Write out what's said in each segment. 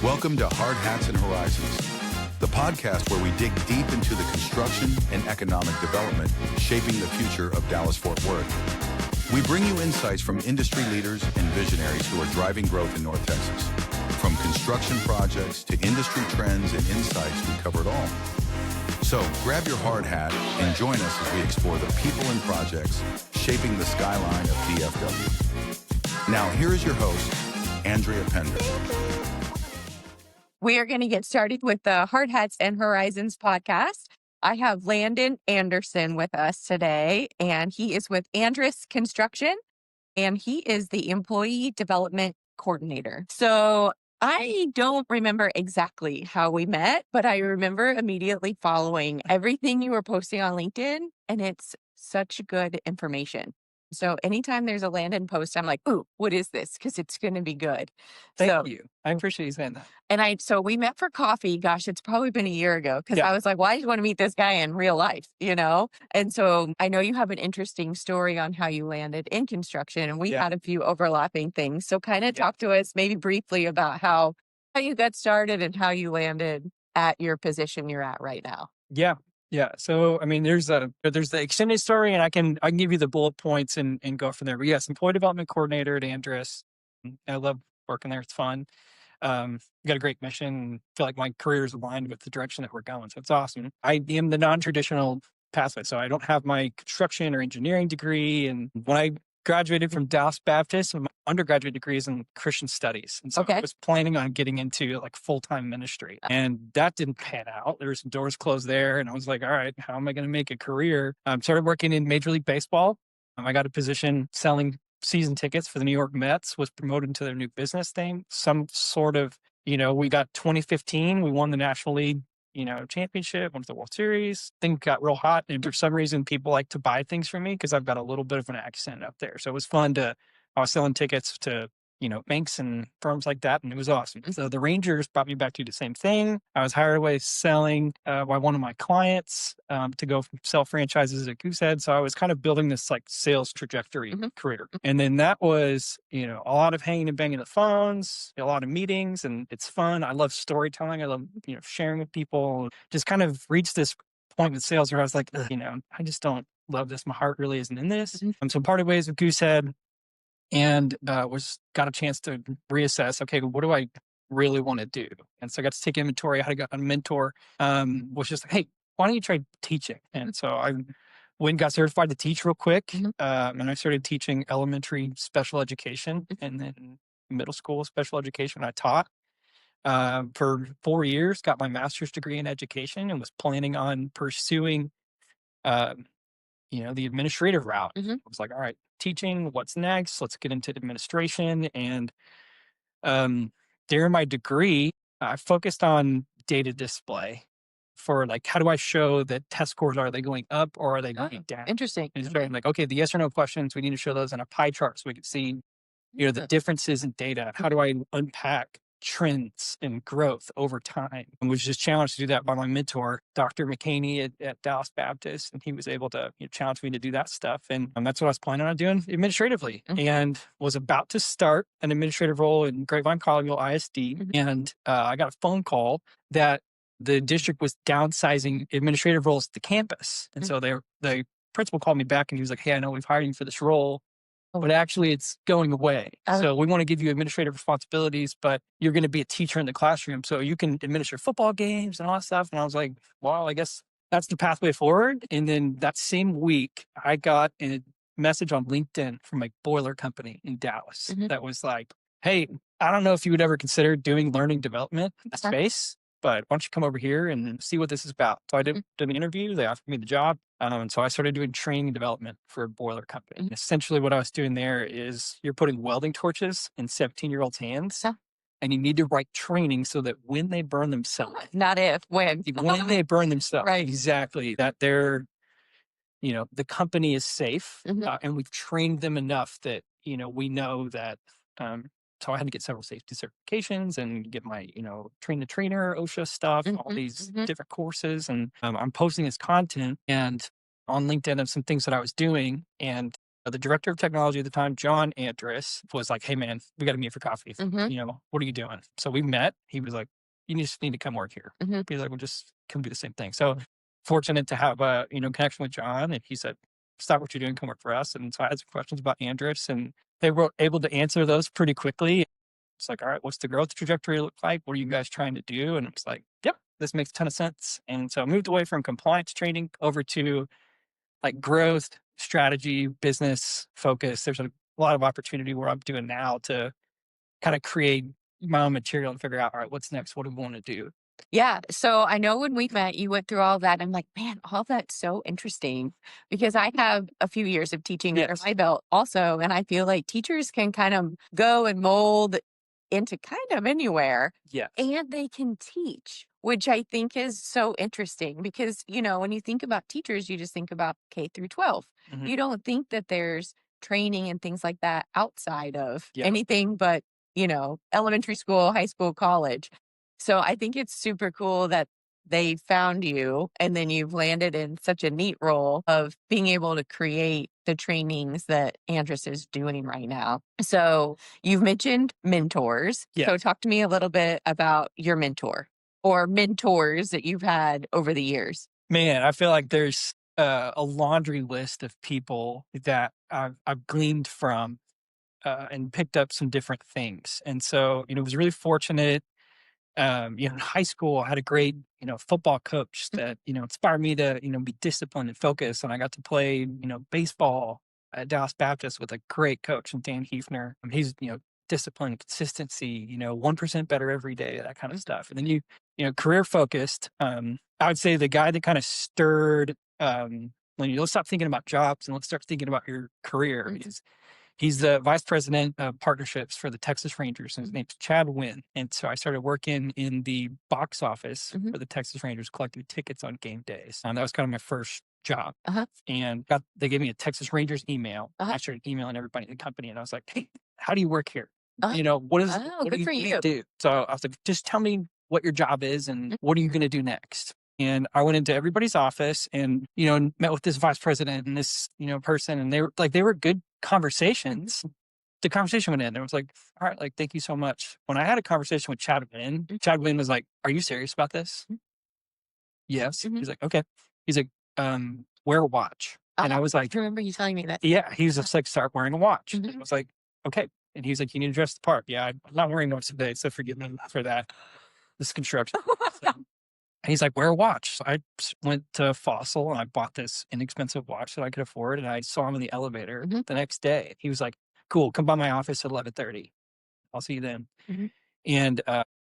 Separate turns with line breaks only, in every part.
Welcome to Hard Hats and Horizons, the podcast where we dig deep into the construction and economic development shaping the future of Dallas-Fort Worth. We bring you insights from industry leaders and visionaries who are driving growth in North Texas. From construction projects to industry trends and insights, we cover it all. So grab your hard hat and join us as we explore the people and projects shaping the skyline of DFW. Now, here is your host, Andrea Pender.
We are going to get started with the Hard Hats and Horizons podcast. I have Landon Anderson with us today, and he is with Andres Construction, and he is the Employee Development Coordinator. So I don't remember exactly how we met, but I remember immediately following everything you were posting on LinkedIn, and it's such good information. So anytime there's a Landon post, I'm like, ooh, what is this? Because it's going to be good.
Thank you. I appreciate you saying that.
And so we met for coffee. Gosh, it's probably been a year ago because I was like, well, I just want to meet this guy in real life, you know? And so I know you have an interesting story on how you landed in construction, and we had a few overlapping things. So kind of talk to us maybe briefly about how you got started and how you landed at your position you're at right now.
Yeah. So, I mean, there's the extended story, and I can give you the bullet points and go from there. But yes, employee development coordinator at Andres. I love working there. It's fun. Got a great mission. Feel like my career is aligned with the direction that we're going. So it's awesome. I am the non-traditional pathway. So I don't have my construction or engineering degree. And when I graduated from Dallas Baptist, my undergraduate degree is in Christian studies. And so I was planning on getting into like full-time ministry, and that didn't pan out. There were some doors closed there, and I was like, all right, how am I going to make a career? Started working in Major League Baseball. I got a position selling season tickets for the New York Mets, was promoted to their new business thing. Some sort of, we got 2015, we won the National League championship, went to the World Series. Things got real hot, and for some reason people like to buy things from me because I've got a little bit of an accent up there. So it was fun I was selling tickets to banks and firms like that, and it was awesome. So the Rangers brought me back to do the same thing. I was hired away selling by one of my clients to go sell franchises at Goosehead. So I was kind of building this like sales trajectory career. And then that was, a lot of hanging and banging the phones, a lot of meetings, and it's fun. I love storytelling. I love, sharing with people. Just kind of reached this point with sales where I was like, I just don't love this. My heart really isn't in this. So parted ways with Goosehead. And got a chance to reassess, okay, what do I really want to do? And so I got to take inventory. I had a mentor, was just like, hey, why don't you try teaching? And so I went and got certified to teach real quick. And I started teaching elementary special education and then middle school special education. I taught for 4 years, got my master's degree in education, and was planning on pursuing the administrative route. I was like, all right, teaching, what's next? Let's get into administration. And during my degree, I focused on data display for like, how do I show that test scores, are they going up or are they going down?
Interesting.
And it's very like, okay, the yes or no questions, we need to show those in a pie chart so we can see, the differences in data. How do I unpack trends and growth over time? And was just challenged to do that by my mentor, Dr. McCaney at Dallas Baptist. And he was able to challenge me to do that stuff. And that's what I was planning on doing administratively, and was about to start an administrative role in Grapevine Collegeville ISD. And I got a phone call that the district was downsizing administrative roles at the campus. And so the principal called me back, and he was like, hey, I know we've hired you for this role, but actually it's going away. So we want to give you administrative responsibilities, but you're going to be a teacher in the classroom. So you can administer football games and all that stuff. And I was like, well, I guess that's the pathway forward. And then that same week, I got a message on LinkedIn from a boiler company in Dallas that was like, hey, I don't know if you would ever consider doing learning development in the space, but why don't you come over here and see what this is about? So I did an interview. They offered me the job. And so I started doing training development for a boiler company. And essentially what I was doing there is you're putting welding torches in 17-year-olds' hands, and you need to write training so that when they burn themselves.
Not if, when.
When they burn themselves.
Right.
Exactly. That they're, the company is safe. And we've trained them enough that, we know that, so I had to get several safety certifications and get my, train the trainer, OSHA stuff, all these different courses. And I'm posting this content and on LinkedIn of some things that I was doing. And the director of technology at the time, John Andrus, was like, "Hey man, we got to meet for coffee.
Mhm.
What are you doing?" So we met. He was like, "You just need to come work here."
Mhm.
He's like, "We'll just come do the same thing." So fortunate to have a connection with John, and he said, "Stop what you're doing, come work for us." And so I had some questions about Andrus, and they were able to answer those pretty quickly. It's like, all right, what's the growth trajectory look like? What are you guys trying to do? And it's like, yep, this makes a ton of sense. And so I moved away from compliance training over to like growth, strategy, business focus. There's a lot of opportunity where I'm doing now to kind of create my own material and figure out, all right, what's next? What do we want to do?
Yeah. So I know when we met, you went through all that. I'm like, man, all that's so interesting because I have a few years of teaching under
Yes.
my belt also. And I feel like teachers can kind of go and mold into kind of anywhere
Yes.
and they can teach, which I think is so interesting because, when you think about teachers, you just think about K through 12.
Mhm.
You don't think that there's training and things like that outside of
Yeah.
anything but, elementary school, high school, college. So I think it's super cool that they found you and then you've landed in such a neat role of being able to create the trainings that Andrus is doing right now. So you've mentioned mentors. So
Yes.
talk to me a little bit about your mentor or mentors that you've had over the years.
Man, I feel like there's a laundry list of people that I've gleaned from and picked up some different things. And so, it was really fortunate. In high school, I had a great, football coach that, inspired me to, be disciplined and focused. And I got to play, baseball at Dallas Baptist with a great coach, and Dan Hefner. He's, discipline, consistency, 1% better every day, that kind of stuff. And then career focused. I would say the guy that kind of stirred, when you let's stop thinking about jobs and let's start thinking about your career. He's the vice president of partnerships for the Texas Rangers, and his name's Chad Wynn. And so I started working in the box office for the Texas Rangers, collecting tickets on game days. And that was kind of my first job.
Uh-huh.
And they gave me a Texas Rangers email. I started emailing everybody in the company, and I was like, "Hey, how do you work here? What
good
do
for
you
you.
do?" So I was like, "Just tell me what your job is and what are you going to do next?" And I went into everybody's office and, met with this vice president and this, person. And they were good conversations. The conversation went in. It was like, all right, like, thank you so much. When I had a conversation with Chad Wynn was like, "Are you serious about this?" Yes. He's like, "Okay." He's like, "Wear a watch." And I was like,
I remember you telling me that.
yeah, he was just like, "Start wearing a watch." And I was like, "Okay." And he was like, "You need to dress the part." Yeah, I'm not wearing one today, so forgive me for that. This construction. So, and he's like, "Wear a watch." So I went to Fossil and I bought this inexpensive watch that I could afford. And I saw him in the elevator the next day. He was like, "Cool, come by my office at 11:30. I'll see you then." And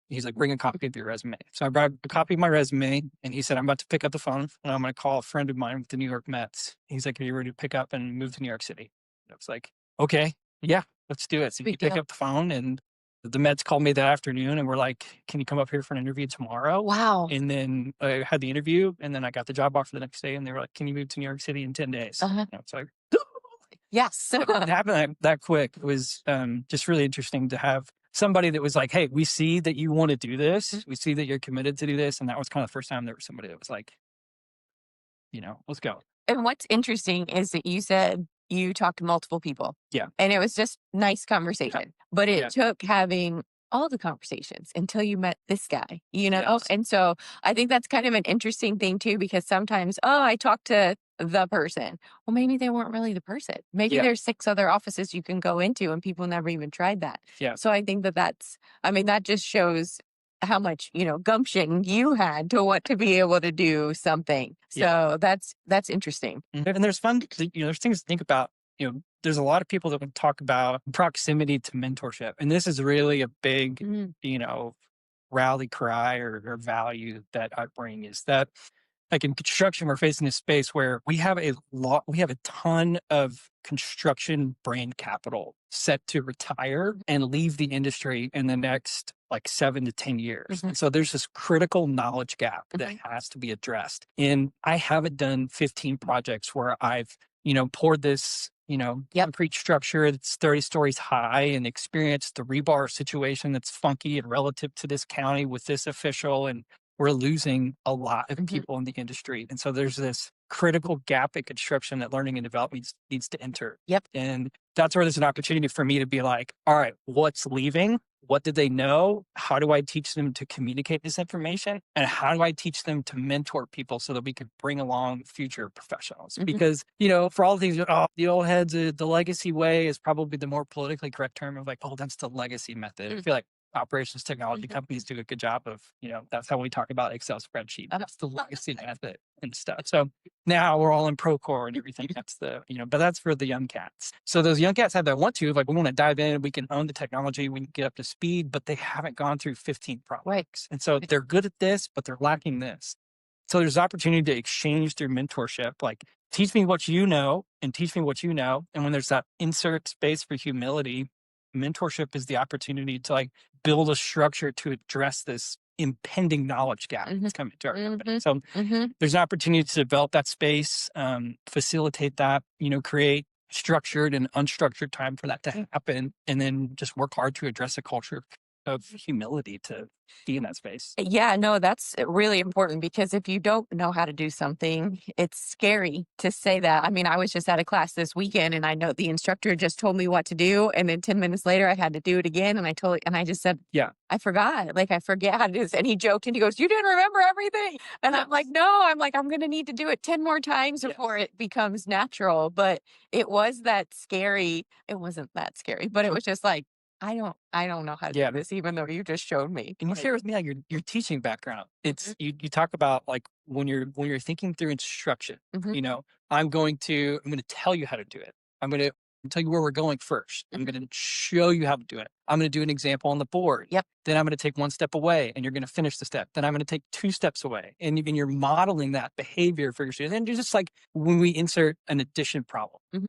he's like, "Bring a copy of your resume." So I brought a copy of my resume, and he said, "I'm about to pick up the phone and I'm going to call a friend of mine with the New York Mets." He's like, "Are you ready to pick up and move to New York City?" And I was like, "Okay, yeah, let's do it." So he picked up the phone, and the Mets called me that afternoon and were like, "Can you come up here for an interview tomorrow?"
Wow.
And then I had the interview, and then I got the job offer the next day, and they were like, "Can you move to New York City in 10 days?" And I was like,
Yes.
it happened that quick. It was just really interesting to have somebody that was like, "Hey, we see that you want to do this. We see that you're committed to do this." And that was kind of the first time there was somebody that was like, "Let's go."
And what's interesting is that you said you talked to multiple people.
Yeah.
And it was just nice conversation. But it
Yeah.
took having all the conversations until you met this guy,
Yes.
And so I think that's kind of an interesting thing too, because sometimes, I talked to the person. Well, maybe they weren't really the person. Maybe there's 6 other offices you can go into and people never even tried that.
Yeah.
So I think that just shows how much, gumption you had to want to be able to do something. So that's interesting.
And there's there's things to think about. There's a lot of people that would talk about proximity to mentorship. And this is really a big, rally cry or value that I bring is that, like in construction, we're facing a space where we have a ton of construction brain capital set to retire and leave the industry in the next like 7 to 10 years. And so there's this critical knowledge gap that has to be addressed. And I haven't done 15 projects where I've, poured this, concrete structure that's 30 stories high and experienced the rebar situation that's funky and relative to this county with this official and we're losing a lot of
Mhm.
people in the industry. And so there's this critical gap in construction that learning and development needs to enter.
Yep.
And that's where there's an opportunity for me to be like, all right, what's leaving? What did they know? How do I teach them to communicate this information? And how do I teach them to mentor people so that we could bring along future professionals?
Mhm.
Because, for all the things, the old heads, the legacy way is probably the more politically correct term of like, oh, that's the legacy method. I feel like operations technology
Mhm.
companies do a good job of, that's how we talk about Excel spreadsheet.
Uh-huh.
That's the legacy method and stuff. So now we're all in Procore and everything. That's but that's for the young cats. So those young cats have that want to, like, we want to dive in, we can own the technology, we can get up to speed, but they haven't gone through 15 projects. And so they're good at this, but they're lacking this. So there's opportunity to exchange through mentorship, like teach me what you know and teach me what you know. And when there's that insert space for humility, mentorship is the opportunity to like build a structure to address this impending knowledge gap that's coming to our company. So there's an opportunity to develop that space, facilitate that, create structured and unstructured time for that to happen, and then just work hard to address a culture of humility to be in that space.
Yeah, no, that's really important because if you don't know how to do something, it's scary to say that. I mean, I was just at a class this weekend and I know the instructor just told me what to do. And then 10 minutes later, I had to do it again. And I just said,
Yeah.
I forgot. Like, I forget how to do this. And he joked and he goes, you didn't remember everything. And I'm like, no, I'm going to need to do it 10 more times before it becomes natural. But it was that scary. It wasn't that scary, but it was just like, I don't know how to do this, even though you just showed me.
Can you share with me like your teaching background? It's you talk about like when you're thinking through instruction,
Mhm.
I'm going to tell you how to do it. I'm going to tell you where we're going first. I'm going to show you how to do it. I'm going to do an example on the board.
Yep.
Then I'm going to take one step away and you're going to finish the step. Then I'm going to take two steps away. And you're modeling that behavior for your students. And just like when we insert an addition problem.
Mhm.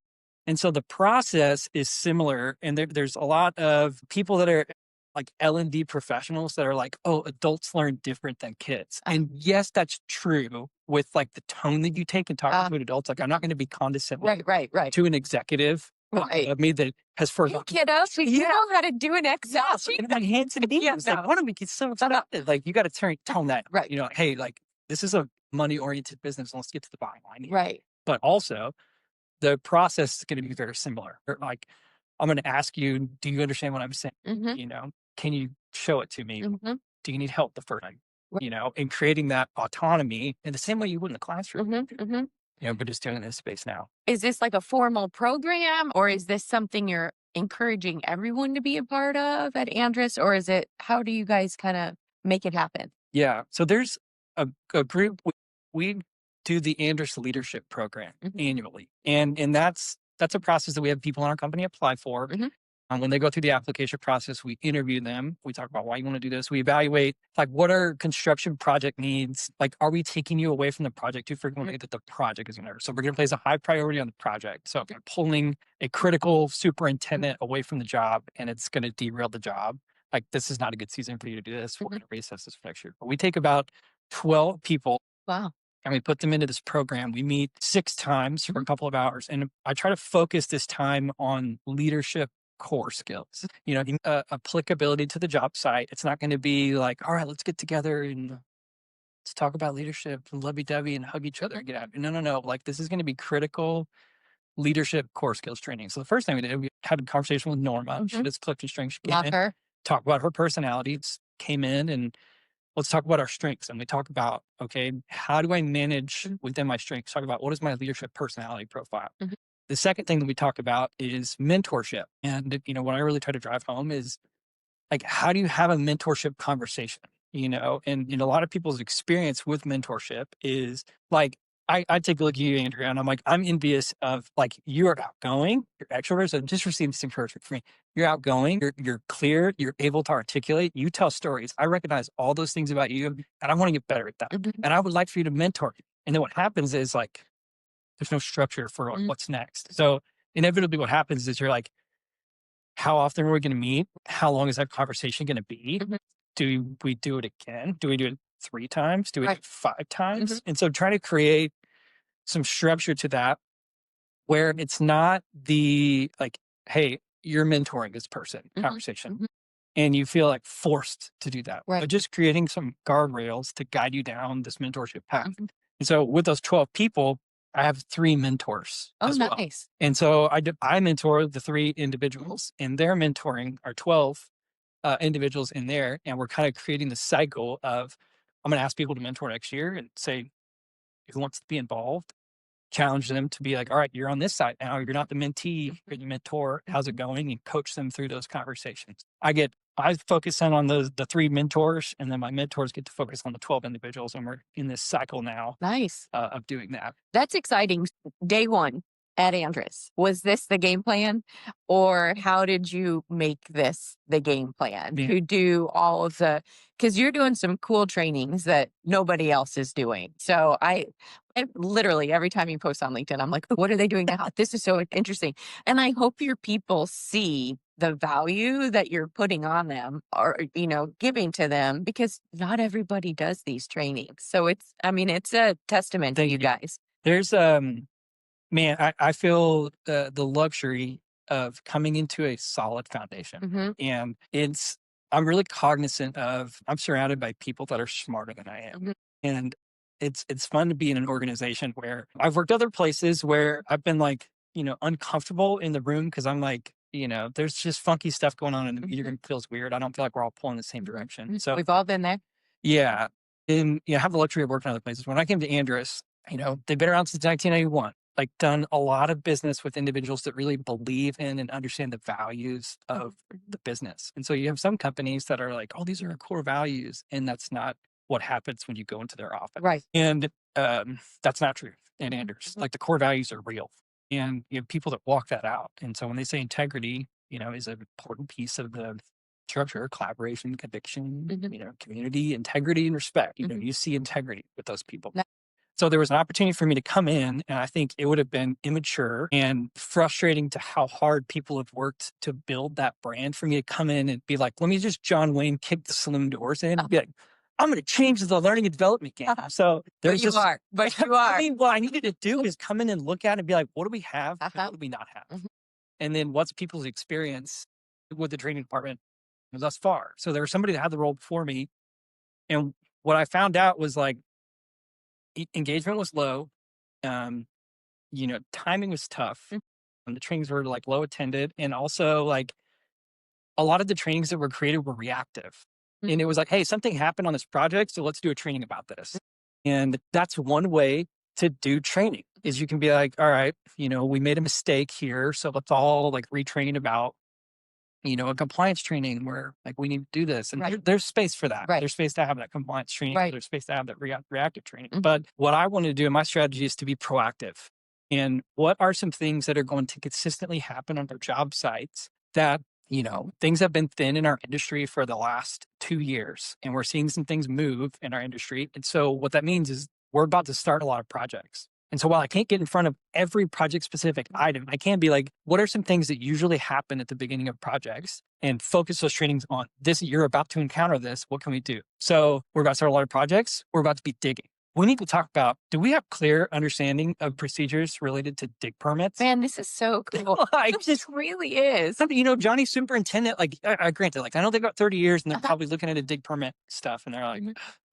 And so the process is similar. And there's a lot of people that are like L&D professionals that are like, oh, adults learn different than kids. And yes, that's true with like the tone that you take in talking to an adult. Like, I'm not going to be condescending
Right.
to an executive of me that has forgotten.
Kiddos, you know how to do an Excel sheet.
And my hands and knees. Like, one of me gets so excited. Like, you got to tone that.
Right.
Hey, like, this is a money-oriented business. Let's get to the bottom line here.
Right.
But also, the process is going to be very similar. Like, I'm going to ask you, do you understand what I'm saying?
Mhm.
Can you show it to me?
Mhm.
Do you need help the first time? In creating that autonomy in the same way you would in the classroom,
Mhm.
but just doing it in this space now.
Is this like a formal program or is this something you're encouraging everyone to be a part of at Andrus? Or how do you guys kind of make it happen?
Yeah. So there's a group, we do the Andrus Leadership Program annually. And that's a process that we have people in our company apply for. When they go through the application process, we interview them. We talk about why you want to do this. We evaluate like what are construction project needs? Like, are we taking you away from the project too frequently that the project is going to hurt? So we're going to place a high priority on the project. So if you're pulling a critical superintendent away from the job and it's going to derail the job, like this is not a good season for you to do this. We're going to reassess this for next year. But we take about 12 people.
Wow.
And we put them into this program. We meet 6 times for a couple of hours. And I try to focus this time on leadership core skills, applicability to the job site. It's not going to be like, all right, let's get together and let's talk about leadership and lovey-dovey and hug each other and get out. No. Like, this is going to be critical leadership core skills training. So the first thing we did, we had a conversation with Norma. She does Clifton Strength. She came in,
her.
talk about her personality, came in and let's talk about our strengths. And we talk about, okay, how do I manage within my strengths? Talk about what is my leadership personality profile? The second thing that we talk about is mentorship. And, what I really try to drive home is like, how do you have a mentorship conversation? And in a lot of people's experience with mentorship is like, I take a look at you, Andrea, and I'm like, I'm envious of like, you're outgoing, you're extrovert. So just receive this encouragement from me. You're outgoing, you're clear, you're able to articulate, you tell stories. I recognize all those things about you and I want to get better at that. And I would like for you to mentor me. And then what happens is like, there's no structure for like, what's next. So inevitably what happens is you're like, how often are we going to meet? How long is that conversation going to be? Do we do it again? Do we do it 3 times? Do we do it 5 times? And so try to create some structure to that where it's not the like, hey, you're mentoring this person conversation. and you feel like forced to do that.
Right.
But just creating some guardrails to guide you down this mentorship path.
Mhm.
And so with those 12 people, I have 3 mentors
Oh,
as well.
nice.
And so I mentor the 3 individuals, and they're mentoring our 12 individuals in there. And we're kind of creating the cycle of I'm going to ask people to mentor next year and say, who wants to be involved? Challenge them to be like, all right, you're on this side now. You're not the mentee, you're the mentor. How's it going? And coach them through those conversations. I focus in on the 3 mentors, and then my mentors get to focus on the 12 individuals. And we're in this cycle now
Nice.
of doing that.
That's exciting. Day one at Andress, was this the game plan, or how did you make this the game plan
Yeah.
to do all of the, because you're doing some cool trainings that nobody else is doing. So I literally every time you post on LinkedIn, I'm like, what are they doing now? This is so interesting. And I hope your people see the value that you're putting on them, or, giving to them, because not everybody does these trainings. So it's a testament to
Thank
you
you.
guys.
There's man, I feel the luxury of coming into a solid foundation.
Mhm.
And I'm really cognizant of, I'm surrounded by people that are smarter than I am.
Mhm.
And it's fun to be in an organization where I've worked other places where I've been like, uncomfortable in the room because I'm like, there's just funky stuff going on in the meeting room. Feels weird. I don't feel like we're all pulling the same direction. So
We've all been there.
yeah. And I have the luxury of working other places. When I came to Andress, they've been around since 1991, like done a lot of business with individuals that really believe in and understand the values of the business. And so you have some companies that are like, oh, these are our core values. And that's not what happens when you go into their office.
Right.
And that's not true in Andress. Like the core values are real. And you have people that walk that out. And so when they say integrity, is an important piece of the structure, collaboration, conviction, community, integrity, and respect. You see integrity with those people.
Yeah.
So there was an opportunity for me to come in, and I think it would have been immature and frustrating to how hard people have worked to build that brand for me to come in and be like, let me just John Wayne kick the saloon doors in and be like, I'm going to change the learning and development game. So there's
But you are.
I mean, what I needed to do is come in and look at it and be like, what do we have? And what do we not have?
Mhm.
And then what's people's experience with the training department thus far? So there was somebody that had the role before me. And what I found out was like engagement was low. Timing was tough. And the trainings were like low attended. And also like a lot of the trainings that were created were reactive. And it was like, hey, something happened on this project, so let's do a training about this. And that's one way to do training is you can be like, all right, we made a mistake here. So let's all like retrain about, a compliance training where like we need to do this. And there's space for that.
Right.
There's space to have that compliance training.
Right.
There's space to have that reactive training. But what I want to do in my strategy is to be proactive. And what are some things that are going to consistently happen on our job sites that things have been thin in our industry for the last 2 years, and we're seeing some things move in our industry. And so what that means is we're about to start a lot of projects. And so while I can't get in front of every project specific item, I can be like, what are some things that usually happen at the beginning of projects and focus those trainings on this? You're about to encounter this. What can we do? So we're about to start a lot of projects. We're about to be digging. We need to talk about, do we have clear understanding of procedures related to dig permits?
Man, this is so cool. This really is.
Johnny superintendent, like granted, like I know they've got 30 years and they're probably looking at a dig permit stuff. And they're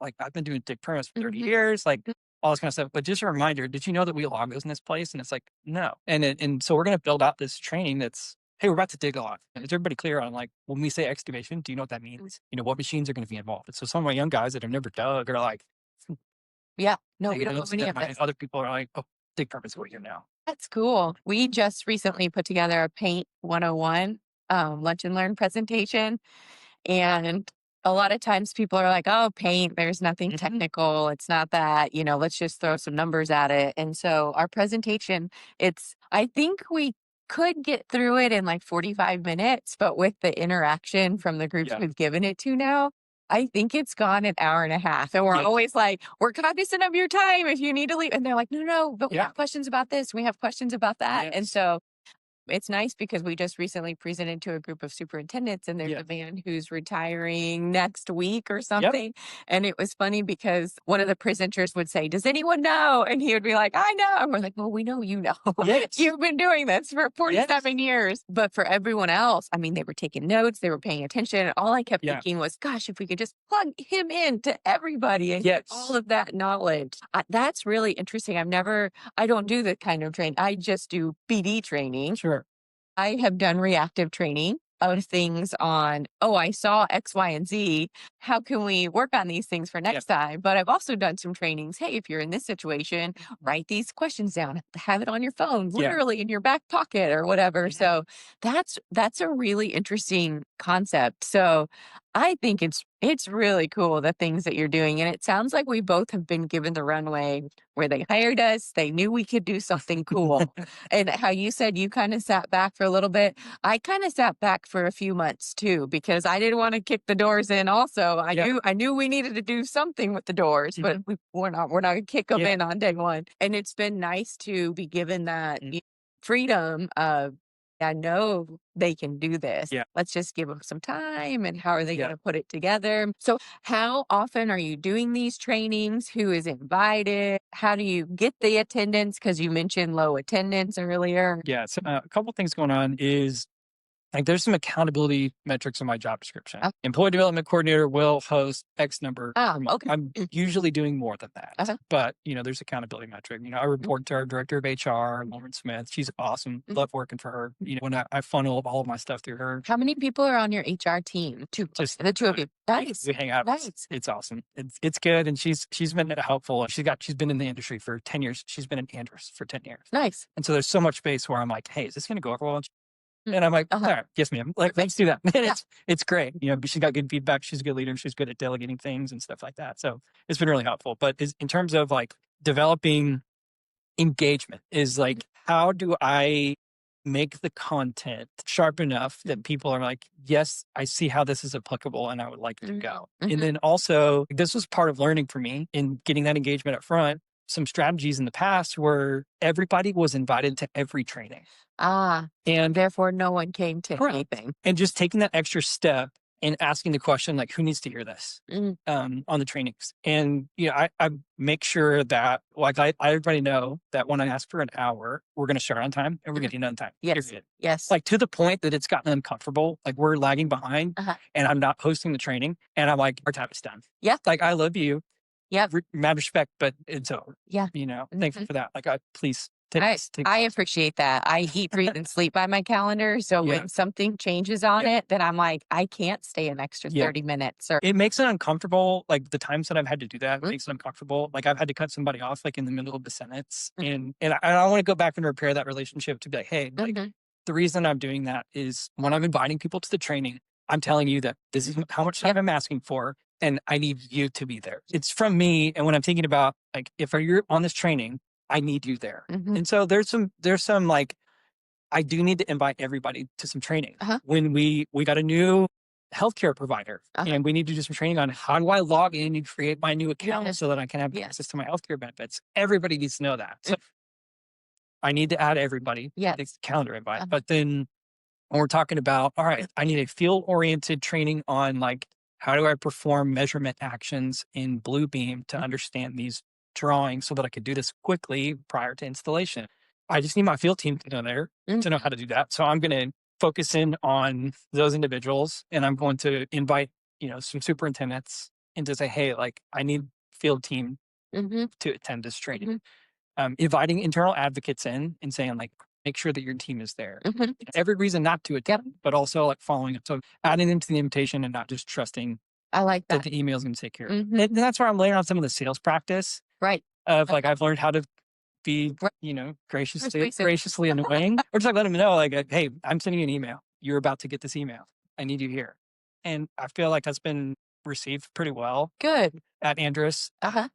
like, I've been doing dig permits for 30 years, like all this kind of stuff. But just a reminder, did you know that we log those in this place? And it's like, no. And so we're going to build out this training that's, hey, we're about to dig a lot. Is everybody clear on like, when we say excavation, do you know what that means? What machines are going to be involved? And so some of my young guys that have never dug are like,
yeah, no,
hey,
we don't know any of this.
Other people are like, oh, dig permits over here now.
That's cool. We just recently put together a Paint 101 lunch and learn presentation. And a lot of times people are like, oh, paint, there's nothing technical. It's not that, let's just throw some numbers at it. And so our presentation, I think we could get through it in like 45 minutes, but with the interaction from the groups we've given it to now, I think it's gone an hour and a half. And we're always like, we're cognizant of your time if you need to leave. And they're like, no, but we have questions about this. We have questions about that. And so It's nice because we just recently presented to a group of superintendents, and there's
Yeah.
a man who's retiring next week or
Yep.
something. And it was funny because one of the presenters would say, "Does anyone know?" And he would be like, "I know." And we're like, "Well, we know you know.
Yes.
You've been doing this for 47
Yes.
years." But for everyone else, I mean, they were taking notes, they were paying attention. And all I kept
Yeah.
thinking was, gosh, if we could just plug him in to everybody and get all
Yes.
of that knowledge. That's really interesting. I don't do that kind of training. I just do BD training.
Sure.
I have done reactive training of things on, oh, I saw X, Y, and Z. How can we work on these things for
Yeah.
next time? But I've also done some trainings. Hey, if you're in this situation, write these questions down, have it on your phone,
Yeah.
literally in your back pocket or whatever.
Mhm.
So that's a really interesting concept. So I think it's really cool the things that you're doing. And it sounds like we both have been given the runway where they hired us. They knew we could do something cool. And how you said you kind of sat back for a little bit. I kind of sat back for a few months too, because I didn't want to kick the doors in also.
Yeah.
I knew we needed to do something with the doors, but we're not gonna kick them
Yeah.
in on day one. And it's been nice to be given that
Mm.
freedom of, I know they can do this.
Yeah.
Let's just give them some time. And how are they
Yeah.
going to put it together? So, how often are you doing these trainings? Who is invited? How do you get the attendance? Because you mentioned low attendance earlier.
Yeah. So a couple things going on is like there's some accountability metrics in my job description.
Oh.
Employee development coordinator will host X number per month.
Okay.
I'm usually doing more than that,
Uh-huh.
but there's accountability metric. I report to our director of HR, Lauren Smith. She's awesome. Love working for her. When I funnel all of my stuff through her.
How many people are on your HR team?
Just
The two of you. Nice.
we hang out.
Nice.
It's awesome. It's good, and she's been helpful. She's been in the industry for 10 years. She's been in Andrews for 10 years.
Nice.
And so there's so much space where I'm like, hey, is this going to go over well? And I'm like, all right, yes, ma'am. Like, let's do that. And it's great. She's got good feedback. She's a good leader. She's good at delegating things and stuff like that. So it's been really helpful. But in terms of like developing engagement is like, how do I make the content sharp enough that people are like, yes, I see how this is applicable and I would like to go. And then also, this was part of learning for me in getting that engagement up front. Some strategies in the past where everybody was invited to every training.
And therefore no one came to
Correct.
anything.
And just taking that extra step and asking the question, like, who needs to hear this on the trainings? And, I make sure that, like, I everybody know that when I ask for an hour, we're going to start on time and we're going to get on time.
Yes.
Period.
Yes.
Like, to the point that it's gotten uncomfortable. Like, we're lagging behind and I'm not hosting the training. And I'm like, our time is done.
Yeah.
Like, I love you.
Yeah.
Mad respect, but it's over.
Yeah.
Thank you for that. Like, please.
I appreciate that. I eat, breathe, and sleep by my calendar. So when something changes on it, then I'm like, I can't stay an extra 30 minutes. Or
it makes it uncomfortable. Like the times that I've had to do that makes it uncomfortable. Like I've had to cut somebody off like in the middle of the sentence. And I want to go back and repair that relationship to be like, hey, like, the reason I'm doing that is when I'm inviting people to the training, I'm telling you that this is how much time I'm asking for. And I need you to be there. It's from me. And when I'm thinking about like, if you're on this training, I need you there. And so there's some like, I do need to invite everybody to some training. When we got a new healthcare provider and we need to do some training on how do I log in and create my new account so that I can have access to my healthcare benefits. Everybody needs to know that. So I need to add everybody to the calendar invite. But then when we're talking about, all right, I need a field-oriented training on like, how do I perform measurement actions in Bluebeam to understand these drawings so that I could do this quickly prior to installation? I just need my field team to know how to do that. So I'm going to focus in on those individuals and I'm going to invite, some superintendents and to say, hey, like I need field team to attend this training. Inviting internal advocates in and saying like, make sure that your team is there. Every reason not to attend, but also like following up. So adding them to the invitation and not just trusting
I like that
the email is going to take care of it. And that's where I'm laying on some of the sales practice.
Right.
Of like, I've learned how to be, graciously annoying, or just like let them know like, hey, I'm sending you an email. You're about to get this email. I need you here. And I feel like that's been received pretty well.
Good.
At Andrews. And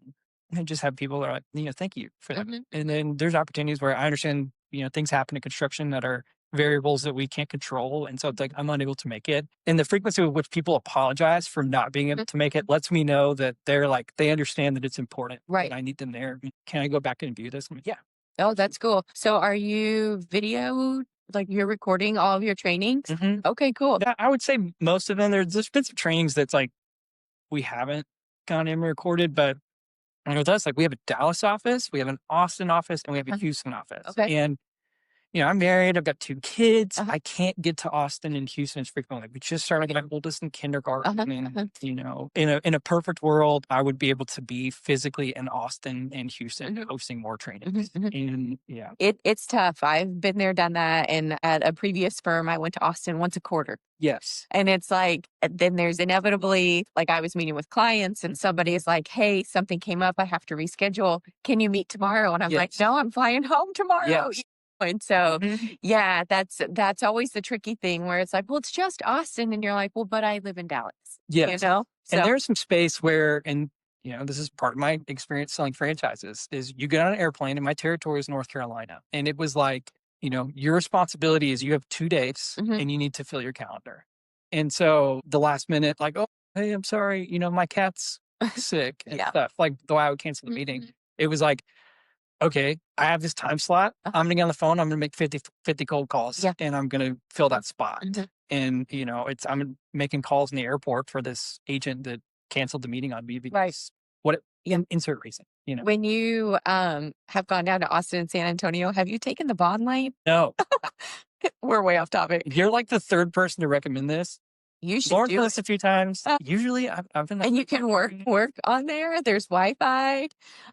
just have people that are like, thank you for that. And then there's opportunities where I understand, things happen in construction that are variables that we can't control. And so it's like, I'm unable to make it. And the frequency with which people apologize for not being able to make it lets me know that they're like, they understand that it's important.
Right.
That I need them there. Can I go back and view this? I'm like, yeah.
Oh, that's cool. So are you video like you're recording all of your trainings?
Mhm.
Okay, cool.
Yeah, I would say most of them. There's been some trainings that's like we haven't gone in and recorded, but I know with us, like we have a Dallas office, we have an Austin office, and we have a
Uh-huh.
Houston office.
Okay.
And I'm married. I've got 2 kids.
Uh-huh.
I can't get to Austin and Houston as frequently. We just started my oldest in kindergarten,
Uh-huh.
and
Uh-huh.
in a perfect world, I would be able to be physically in Austin and Houston
Mhm.
hosting more trainings.
Mhm. Mhm.
And yeah,
It's tough. I've been there, done that, and at a previous firm, I went to Austin once a quarter.
yes,
And it's like, then there's inevitably, like I was meeting with clients and somebody is like, hey, something came up. I have to reschedule. Can you meet tomorrow? And I'm like,
yes,
no, I'm flying home tomorrow.
yes.
And so,
Mhm.
yeah, that's always the tricky thing where it's like, well, it's just Austin. And you're like, well, but I live in Dallas,
Yes.
So,
And there's some space where, and this is part of my experience selling franchises, is you get on an airplane, and my territory is North Carolina. And it was like, your responsibility is you have 2 days
mhm,
and you need to fill your calendar. And so the last minute, like, oh, hey, I'm sorry, my cat's sick and
yeah.
stuff, like the way I would cancel the meeting.
Mhm.
It was like, okay, I have this time slot.
Uh,
I'm gonna get on the phone. I'm gonna make 50 cold calls,
Yeah.
and I'm gonna fill that spot.
Mhm.
And I'm making calls in the airport for this agent that canceled the meeting on me
Right.
because what
Yeah.
insert reason.
When you have gone down to Austin and San Antonio, have you taken the bond lane?
No,
We're way off topic.
you're like the third person to recommend this.
You should
Lauren's
do
done
it.
this a few times.
Uh,
Usually, I've been
And you can work on there. There's Wi-Fi.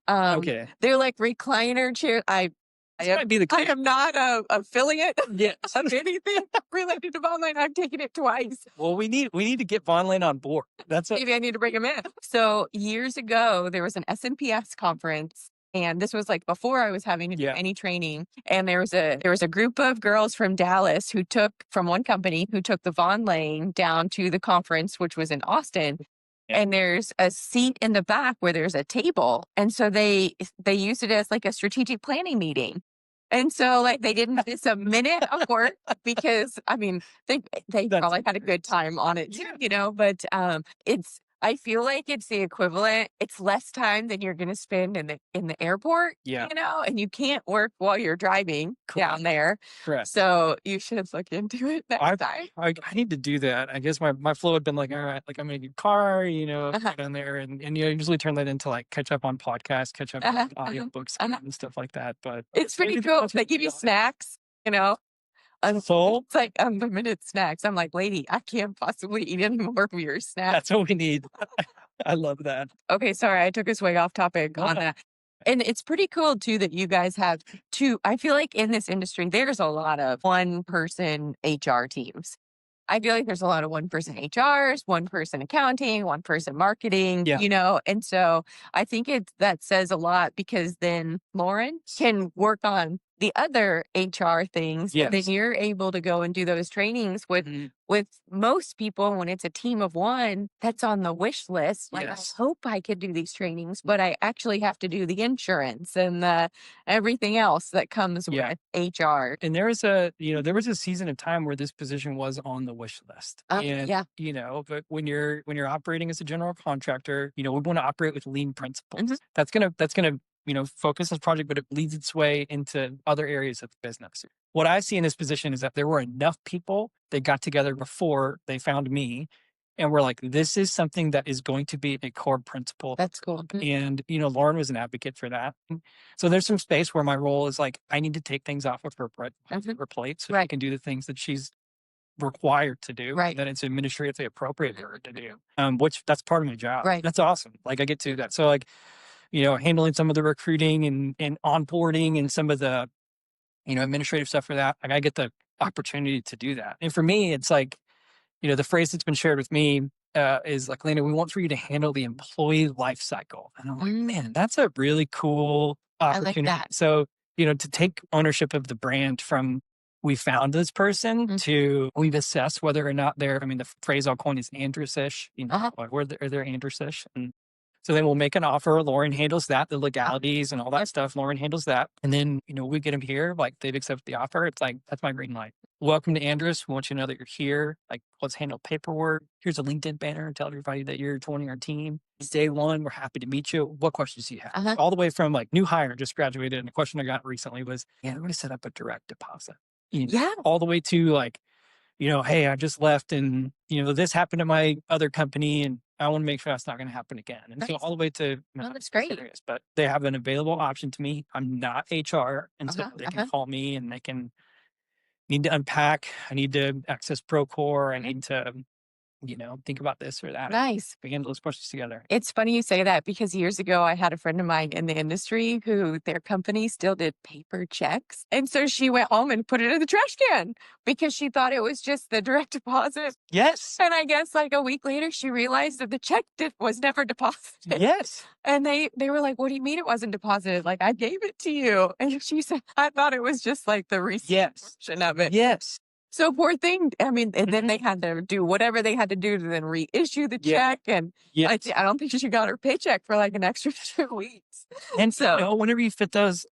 okay.
They're like recliner chair.
This might be the
I am not a affiliate
yeah.
of anything related to Bond Lane. I've taken it twice.
Well, we need to get Von Lane on board. That's what.
Maybe I need to bring him in. So years ago, there was an SNPS conference. And this was like before I was having to do
Yeah.
any training. And there was a group of girls from Dallas from one company who took the Von Lane down to the conference, which was in Austin.
Yeah.
And there's a seat in the back where there's a table. And so they used it as like a strategic planning meeting. And so like they didn't miss a minute of work because I mean they
That's
probably had a good time on it too, but I feel like it's the equivalent. It's less time than you're gonna spend in the airport,
Yeah.
and you can't work while you're driving down there.
Correct.
So you should look into it next time.
I need to do that. I guess my flow had been like, all right, like I'm gonna get car,
Uh-huh.
go down there and usually turn that into like catch up on podcasts, catch up
Uh-huh.
on audiobooks
Uh-huh.
and stuff like that. But
It's pretty cool. They give you snacks,
So
it's like unlimited snacks. I'm like, lady, I can't possibly eat any more of your snacks.
that's what we need. I love that.
Okay, sorry, I took us way off topic on
No.
that. And it's pretty cool too that you guys have two. I feel like in this industry, there's a lot of one person HR teams. I feel like there's a lot of one person HRs, one person accounting, one person marketing,
Yeah.
And so I think that says a lot because then Lauren can work on the other HR things. And then
Yes.
you're able to go and do those trainings
Mhm.
with most people when it's a team of one that's on the wish list. Like,
Yes.
I hope I could do these trainings, but I actually have to do the insurance and the everything else that comes
Yeah.
with HR.
And there was a season of time where this position was on the wish list. And
Yeah.
but when you're operating as a general contractor, we want to operate with lean principles.
Mhm.
That's gonna focus this project, but it leads its way into other areas of the business. What I see in this position is that there were enough people that got together before they found me and we're like, this is something that is going to be a core principle.
That's cool.
And, Lauren was an advocate for that. So there's some space where my role is like, I need to take things off of her plate so she
Right.
can do the things that she's required to do,
Right.
that it's administratively appropriate for her to do, which that's part of my job.
Right.
That's awesome. Like I get to do that. So like, handling some of the recruiting and onboarding and some of the, administrative stuff for that. Like I get the opportunity to do that. And for me, it's like, the phrase that's been shared with me is like, Landon, we want for you to handle the employee life cycle. And I'm like, man, that's a really cool
I like
opportunity.
that.
So, to take ownership of the brand from we found this person to we've assessed whether or not the phrase I'll coin is Andrus-ish, like, are they Andrus-ish? And so then we'll make an offer. Lauren handles that, the legalities and all that stuff. Lauren handles that. And then, we get them here, like they've accepted the offer. It's like, that's my green light. Welcome to Andrus. We want you to know that you're here. Like, let's handle paperwork. Here's a LinkedIn banner and tell everybody that you're joining our team. It's day one. We're happy to meet you. What questions do you have? All the way from like new hire, just graduated. And the question I got recently was, I'm going to set up a direct deposit.
Yeah.
all the way to like, hey, I just left and, this happened to my other company and I want to make sure that's not going to happen again. And so
Nice.
all the way to,
Oh, that's great.
serious, but they have an available option to me. I'm not HR. And so they can call me and they can need to unpack. I need to access Procore. I need to, think about this or that.
Nice.
We handle those questions together.
It's funny you say that because years ago I had a friend of mine in the industry who their company still did paper checks. And so she went home and put it in the trash can because she thought it was just the direct deposit.
Yes.
And I guess like a week later, she realized that the check was never deposited.
Yes.
And they were like, "What do you mean it wasn't deposited? Like I gave it to you." And she said, "I thought it was just like the receipt portion of it."
Yes.
So poor thing. I mean, and then they had to do whatever they had to do to then reissue the check. And I don't think she got her paycheck for like an extra 2 weeks.
And so whenever you fit those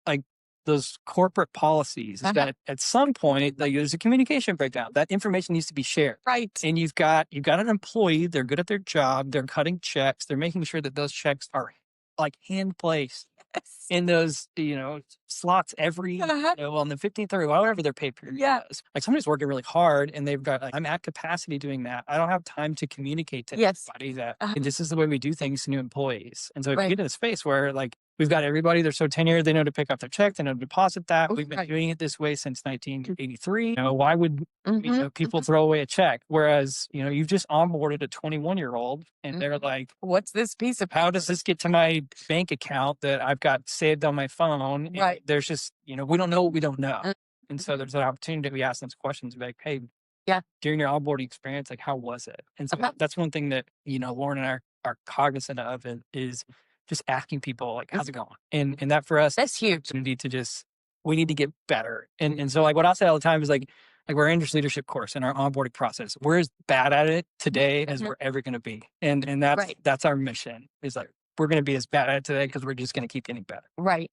corporate policies, is that at some point like, there's a communication breakdown. That information needs to be shared.
Right.
And you've got an employee, they're good at their job, they're cutting checks, they're making sure that those checks are like hand placed in those, slots every, on the 15th or whatever their pay period is. Like somebody's working really hard and they've got like, I'm at capacity doing that. I don't have time to communicate to everybody that this is the way we do things to new employees. And so if you get in a space where like, we've got everybody, they're so tenured, they know to pick up their check, they know to deposit that. We've been doing it this way since 1983. Why would people throw away a check? Whereas, you've just onboarded a 21-year-old and they're like,
what's this piece of
how does this get to my bank account that I've got saved on my phone?
Right.
And there's just, we don't know what we don't know. And so there's an opportunity to be asked those questions like, hey, during your onboarding experience, like how was it? And so that's one thing that, Lauren and I are cognizant of is just asking people like, how's it going? And that for us,
that's huge.
We need to get better. And so like what I say all the time is like we're Andrew's leadership course and our onboarding process. We're as bad at it today as we're ever going to be. And that's our mission is like, we're going to be as bad at it today because we're just going to keep getting better.
Right.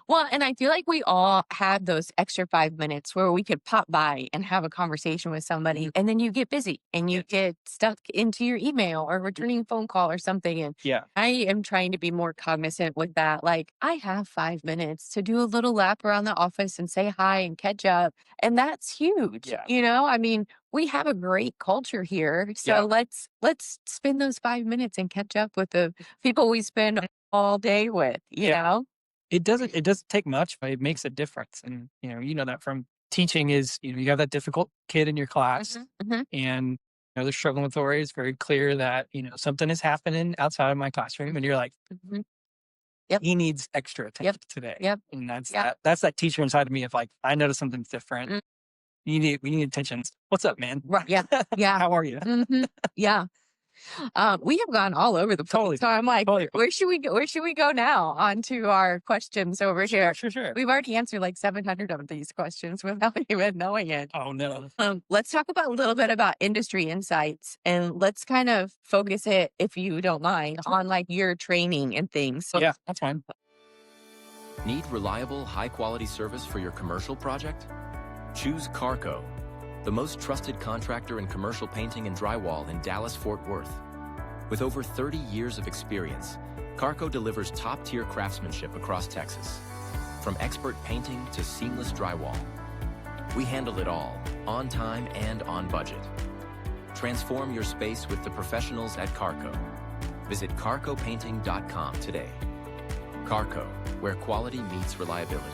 Well, and I feel like we all have those extra 5 minutes where we could pop by and have a conversation with somebody and then you get busy and you get stuck into your email or returning a phone call or something. And I am trying to be more cognizant with that. Like I have 5 minutes to do a little lap around the office and say hi and catch up. And that's huge. I mean, we have a great culture here. So let's spend those 5 minutes and catch up with the people we spend all day with, you know?
It doesn't take much, but it makes a difference. And, that from teaching is, you have that difficult kid in your class and, they're struggling with worry. It's very clear that, something is happening outside of my classroom and you're like, he needs extra attention today. And that's that teacher inside of me of like, I notice something's different. We need attention. What's up, man?
Right. Yeah.
How are you?
Yeah. We have gone all over the place.
Totally.
So I'm like, where should we go? Where should we go now? On to our questions over here.
Sure.
We've already answered like 700 of these questions without even knowing it.
Oh no.
Let's talk about a little bit about industry insights and let's kind of focus it, if you don't mind, on like your training and things. So,
yeah, that's fine.
Need reliable, high-quality service for your commercial project? Choose Carrco, the most trusted contractor in commercial painting and drywall in Dallas-Fort Worth. With over 30 years of experience, Carrco delivers top-tier craftsmanship across Texas. From expert painting to seamless drywall, we handle it all, on time and on budget. Transform your space with the professionals at Carrco. Visit carrcopainting.com today. Carrco, where quality meets reliability.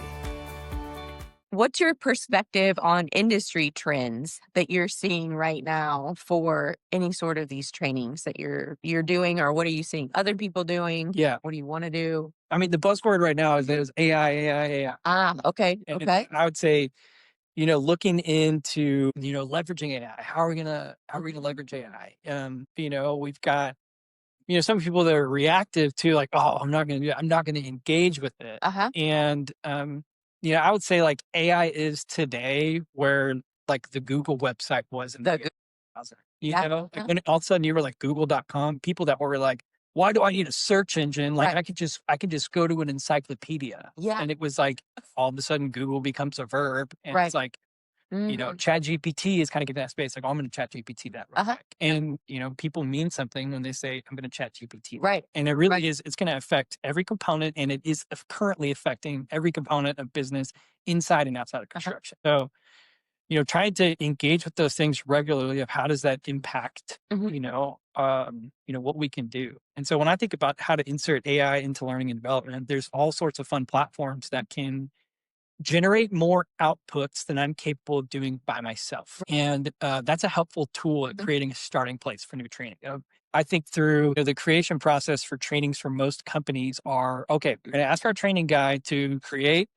What's your perspective on industry trends that you're seeing right now for any sort of these trainings that you're doing, or what are you seeing other people doing?
Yeah.
What do you want to do?
I mean, the buzzword right now is AI.
Okay.
And
Okay.
I would say, looking into, leveraging AI. How are we gonna leverage AI? We've got, some people that are reactive to like, oh, I'm not gonna engage with it. And I would say like AI is today where like the Google website was in the browser. Like when all of a sudden you were like Google.com, people that were like, why do I need a search engine? Like I could just go to an encyclopedia. And it was like all of a sudden Google becomes a verb. And it's like, Chat GPT is kind of getting that space. Like, oh, I'm going to Chat GPT that real quick. And, people mean something when they say, I'm going to Chat GPT.
Right.
And it really is, it's going to affect every component. And it is currently affecting every component of business inside and outside of construction. So, trying to engage with those things regularly of how does that impact, what we can do. And so when I think about how to insert AI into learning and development, there's all sorts of fun platforms that can generate more outputs than I'm capable of doing by myself. And that's a helpful tool at creating a starting place for new training. I think through the creation process for trainings for most companies are, okay, we're going to ask our training guy to create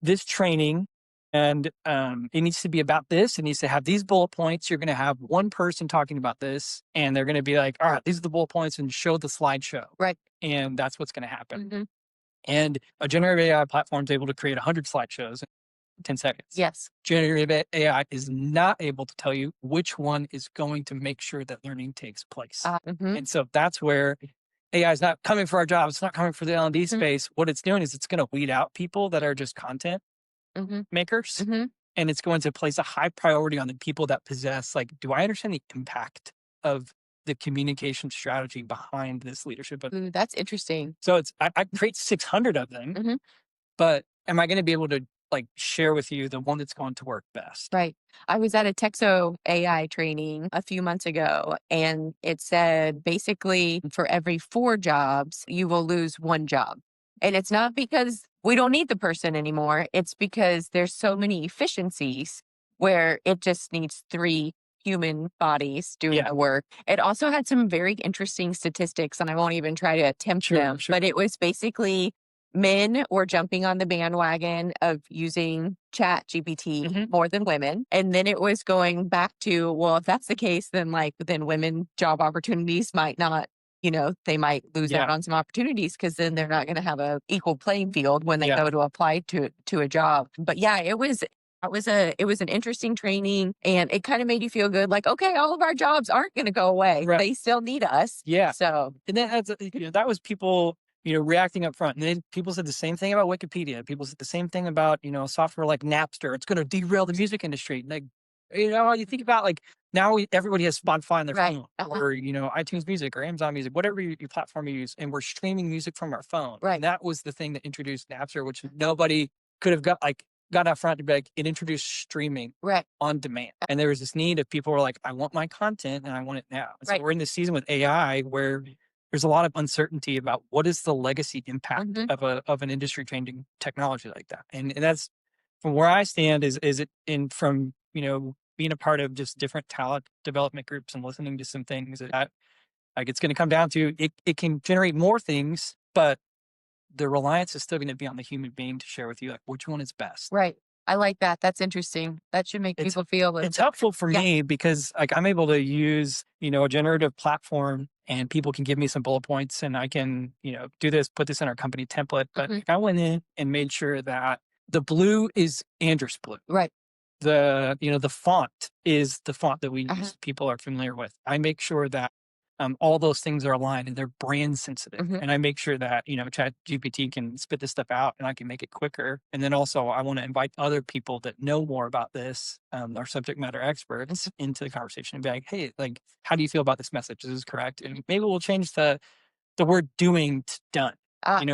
this training, and it needs to be about this. It needs to have these bullet points. You're going to have one person talking about this, and they're going to be like, all right, these are the bullet points, and show the slideshow.
Right.
And that's what's going to happen. And a generative AI platform is able to create 100 slideshows in 10 seconds.
Yes.
Generative AI is not able to tell you which one is going to make sure that learning takes place. And so that's where AI is not coming for our job. It's not coming for the L&D space. What it's doing is it's going to weed out people that are just content makers. And it's going to place a high priority on the people that possess, like, do I understand the impact of the communication strategy behind this leadership?
That's interesting.
So I create 600 of them, but am I going to be able to share with you the one that's going to work best?
Right. I was at a Texo AI training a few months ago, and it said basically for every 4 jobs, you will lose 1 job. And it's not because we don't need the person anymore. It's because there's so many efficiencies where it just needs 3 human bodies doing the work. It also had some very interesting statistics, and I won't even try to attempt them, but it was basically men were jumping on the bandwagon of using Chat GPT more than women. And then it was going back to, well, if that's the case, then women job opportunities might not, they might lose out on some opportunities because then they're not going to have a equal playing field when they go to apply to a job. But yeah, it was an interesting training, and it kind of made you feel good. Like, okay, all of our jobs aren't going to go away. Right. They still need us.
Yeah.
So,
and that was people, reacting up front. And then people said the same thing about Wikipedia. People said the same thing about, software like Napster. It's going to derail the music industry. Like, you think about now everybody has Spotify on their phone or, iTunes Music or Amazon Music, whatever your platform you use. And we're streaming music from our phone.
Right.
And that was the thing that introduced Napster, which nobody could have got out front to be like, it introduced streaming on demand. And there was this need of people were like, I want my content and I want it now. And so we're in this season with AI where there's a lot of uncertainty about what is the legacy impact of an industry changing technology like that. And that's from where I stand is it from, being a part of just different talent development groups and listening to some things that it's going to come down to, it can generate more things, but the reliance is still going to be on the human being to share with you which one is best.
Right. I like that. That's interesting. That should make people feel
it's helpful for me because I'm able to use, a generative platform and people can give me some bullet points and I can, do this, put this in our company template. But if I went in and made sure that the blue is Andrus blue.
Right.
The font is the font that we use, people are familiar with. I make sure that all those things are aligned and they're brand sensitive. And I make sure that, Chat GPT can spit this stuff out and I can make it quicker. And then also I want to invite other people that know more about this, our subject matter experts into the conversation and be like, hey, how do you feel about this message? Is this correct? And maybe we'll change the word doing to done,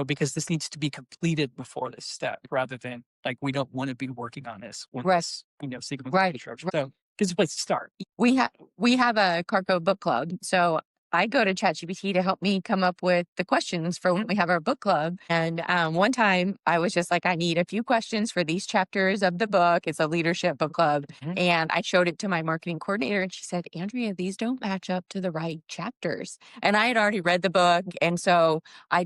because this needs to be completed before this step rather than we don't want to be working on this when this, sequence construction. So it's a place to start.
We have a Carrco book club. So I go to ChatGPT to help me come up with the questions for when we have our book club. And one time I was just like, I need a few questions for these chapters of the book. It's a leadership book club. And I showed it to my marketing coordinator and she said, Andrea, these don't match up to the right chapters. And I had already read the book. And so I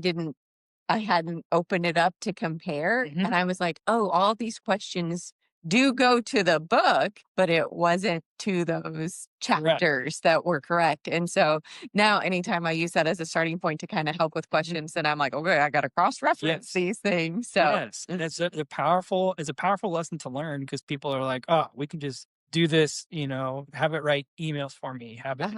hadn't opened it up to compare. And I was like, oh, all these questions do go to the book, but it wasn't to those chapters that were correct. And so now anytime I use that as a starting point to kind of help with questions, then I'm like, okay, I got to cross-reference these things. So
and it's a powerful lesson to learn because people are like, oh, we can just do this, have it write emails for me, have it,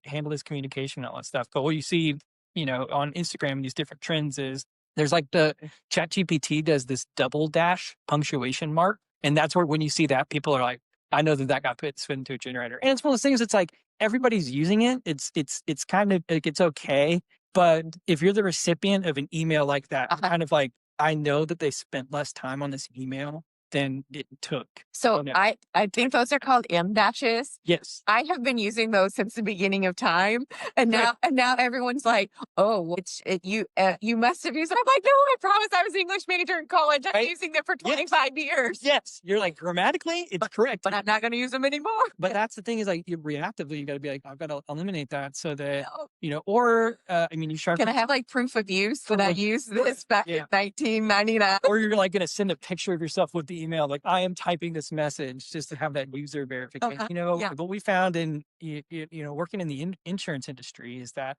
handle this communication, all that stuff. But what you see, on Instagram, these different trends is there's the Chat GPT does this double dash punctuation mark. And that's where when you see that, people are like, I know that got put into a generator. And it's one of those things, it's everybody's using it. It's kind of it's okay. But if you're the recipient of an email like that, kind of I know that they spent less time on this email than it took.
So
No.
I think those are called M dashes.
Yes.
I have been using those since the beginning of time, and now everyone's like, "Oh, well, you must have used it." I'm like, "No, I promise I was an English major in college. I'm
Right?
using them for
Yes.
25 years."
Yes. You're like, grammatically, it's correct.
But I'm not going to use them anymore.
But that's the thing is like, you reactively, you got to be like, I've got to eliminate that so that,
No.
or, I mean, you sharpen.
Can I have like proof of use that I used this back in
Yeah.
1999?
Or you're like going to send a picture of yourself with the email, like I am typing this message just to have that user verification.
Yeah.
What we found in working in the insurance industry is that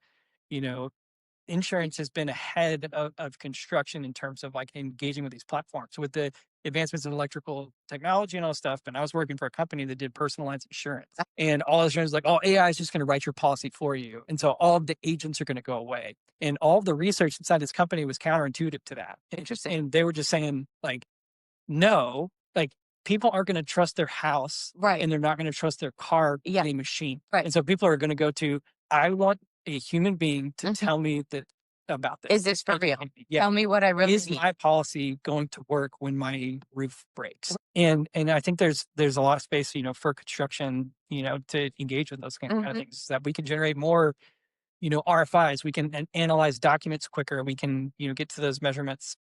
insurance has been ahead of construction in terms of like engaging with these platforms with the advancements in electrical technology and all stuff. And I was working for a company that did personalized insurance, and all insurance is like, oh, AI is just going to write your policy for you, and so all of the agents are going to go away. And all of the research inside this company was counterintuitive to that.
Interesting.
And they were just saying like, no, like people aren't going to trust their house,
Right.
and they're not going to trust their car
Yeah.
a machine.
Right.
And so people are going to go to, I want a human being to tell me that about this.
Is this for real?
Yeah.
Tell me what I really
Is
need.
my policy going to work when my roof breaks? And I think there's a lot of space, for construction, to engage with those kind of things, that we can generate more, RFIs. We can analyze documents quicker. We can, get to those measurements,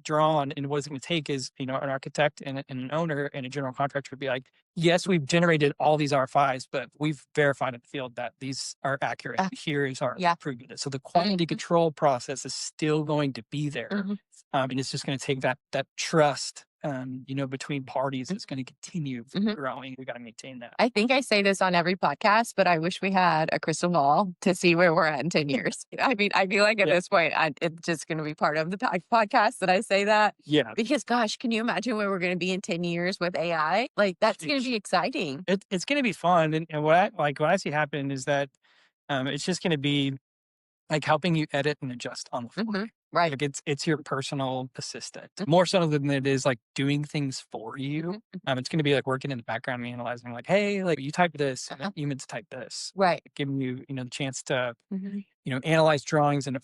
drawn. And what it's going to take is, an architect and an owner and a general contractor would be like, yes, we've generated all these RFIs, but we've verified in the field that these are accurate. Here is our proving it. So the quality control process is still going to be there. And it's just going to take that trust, between parties. It's going to continue growing. We got to maintain that.
I think I say this on every podcast, but I wish we had a crystal ball to see where we're at in 10 years. I mean, I feel like at this point, it's just going to be part of the podcast that I say that.
Yeah.
Because gosh, can you imagine where we're going to be in 10 years with AI? Like that's going to be exciting.
It's going to be fun. And what I see happen is that it's just going to be like helping you edit and adjust on the fly.
Right.
Like it's your personal assistant, more so than it is like doing things for you. It's going to be like working in the background and analyzing like, hey, like you typed this, you meant to type this.
Right.
Giving you, the chance to, analyze drawings and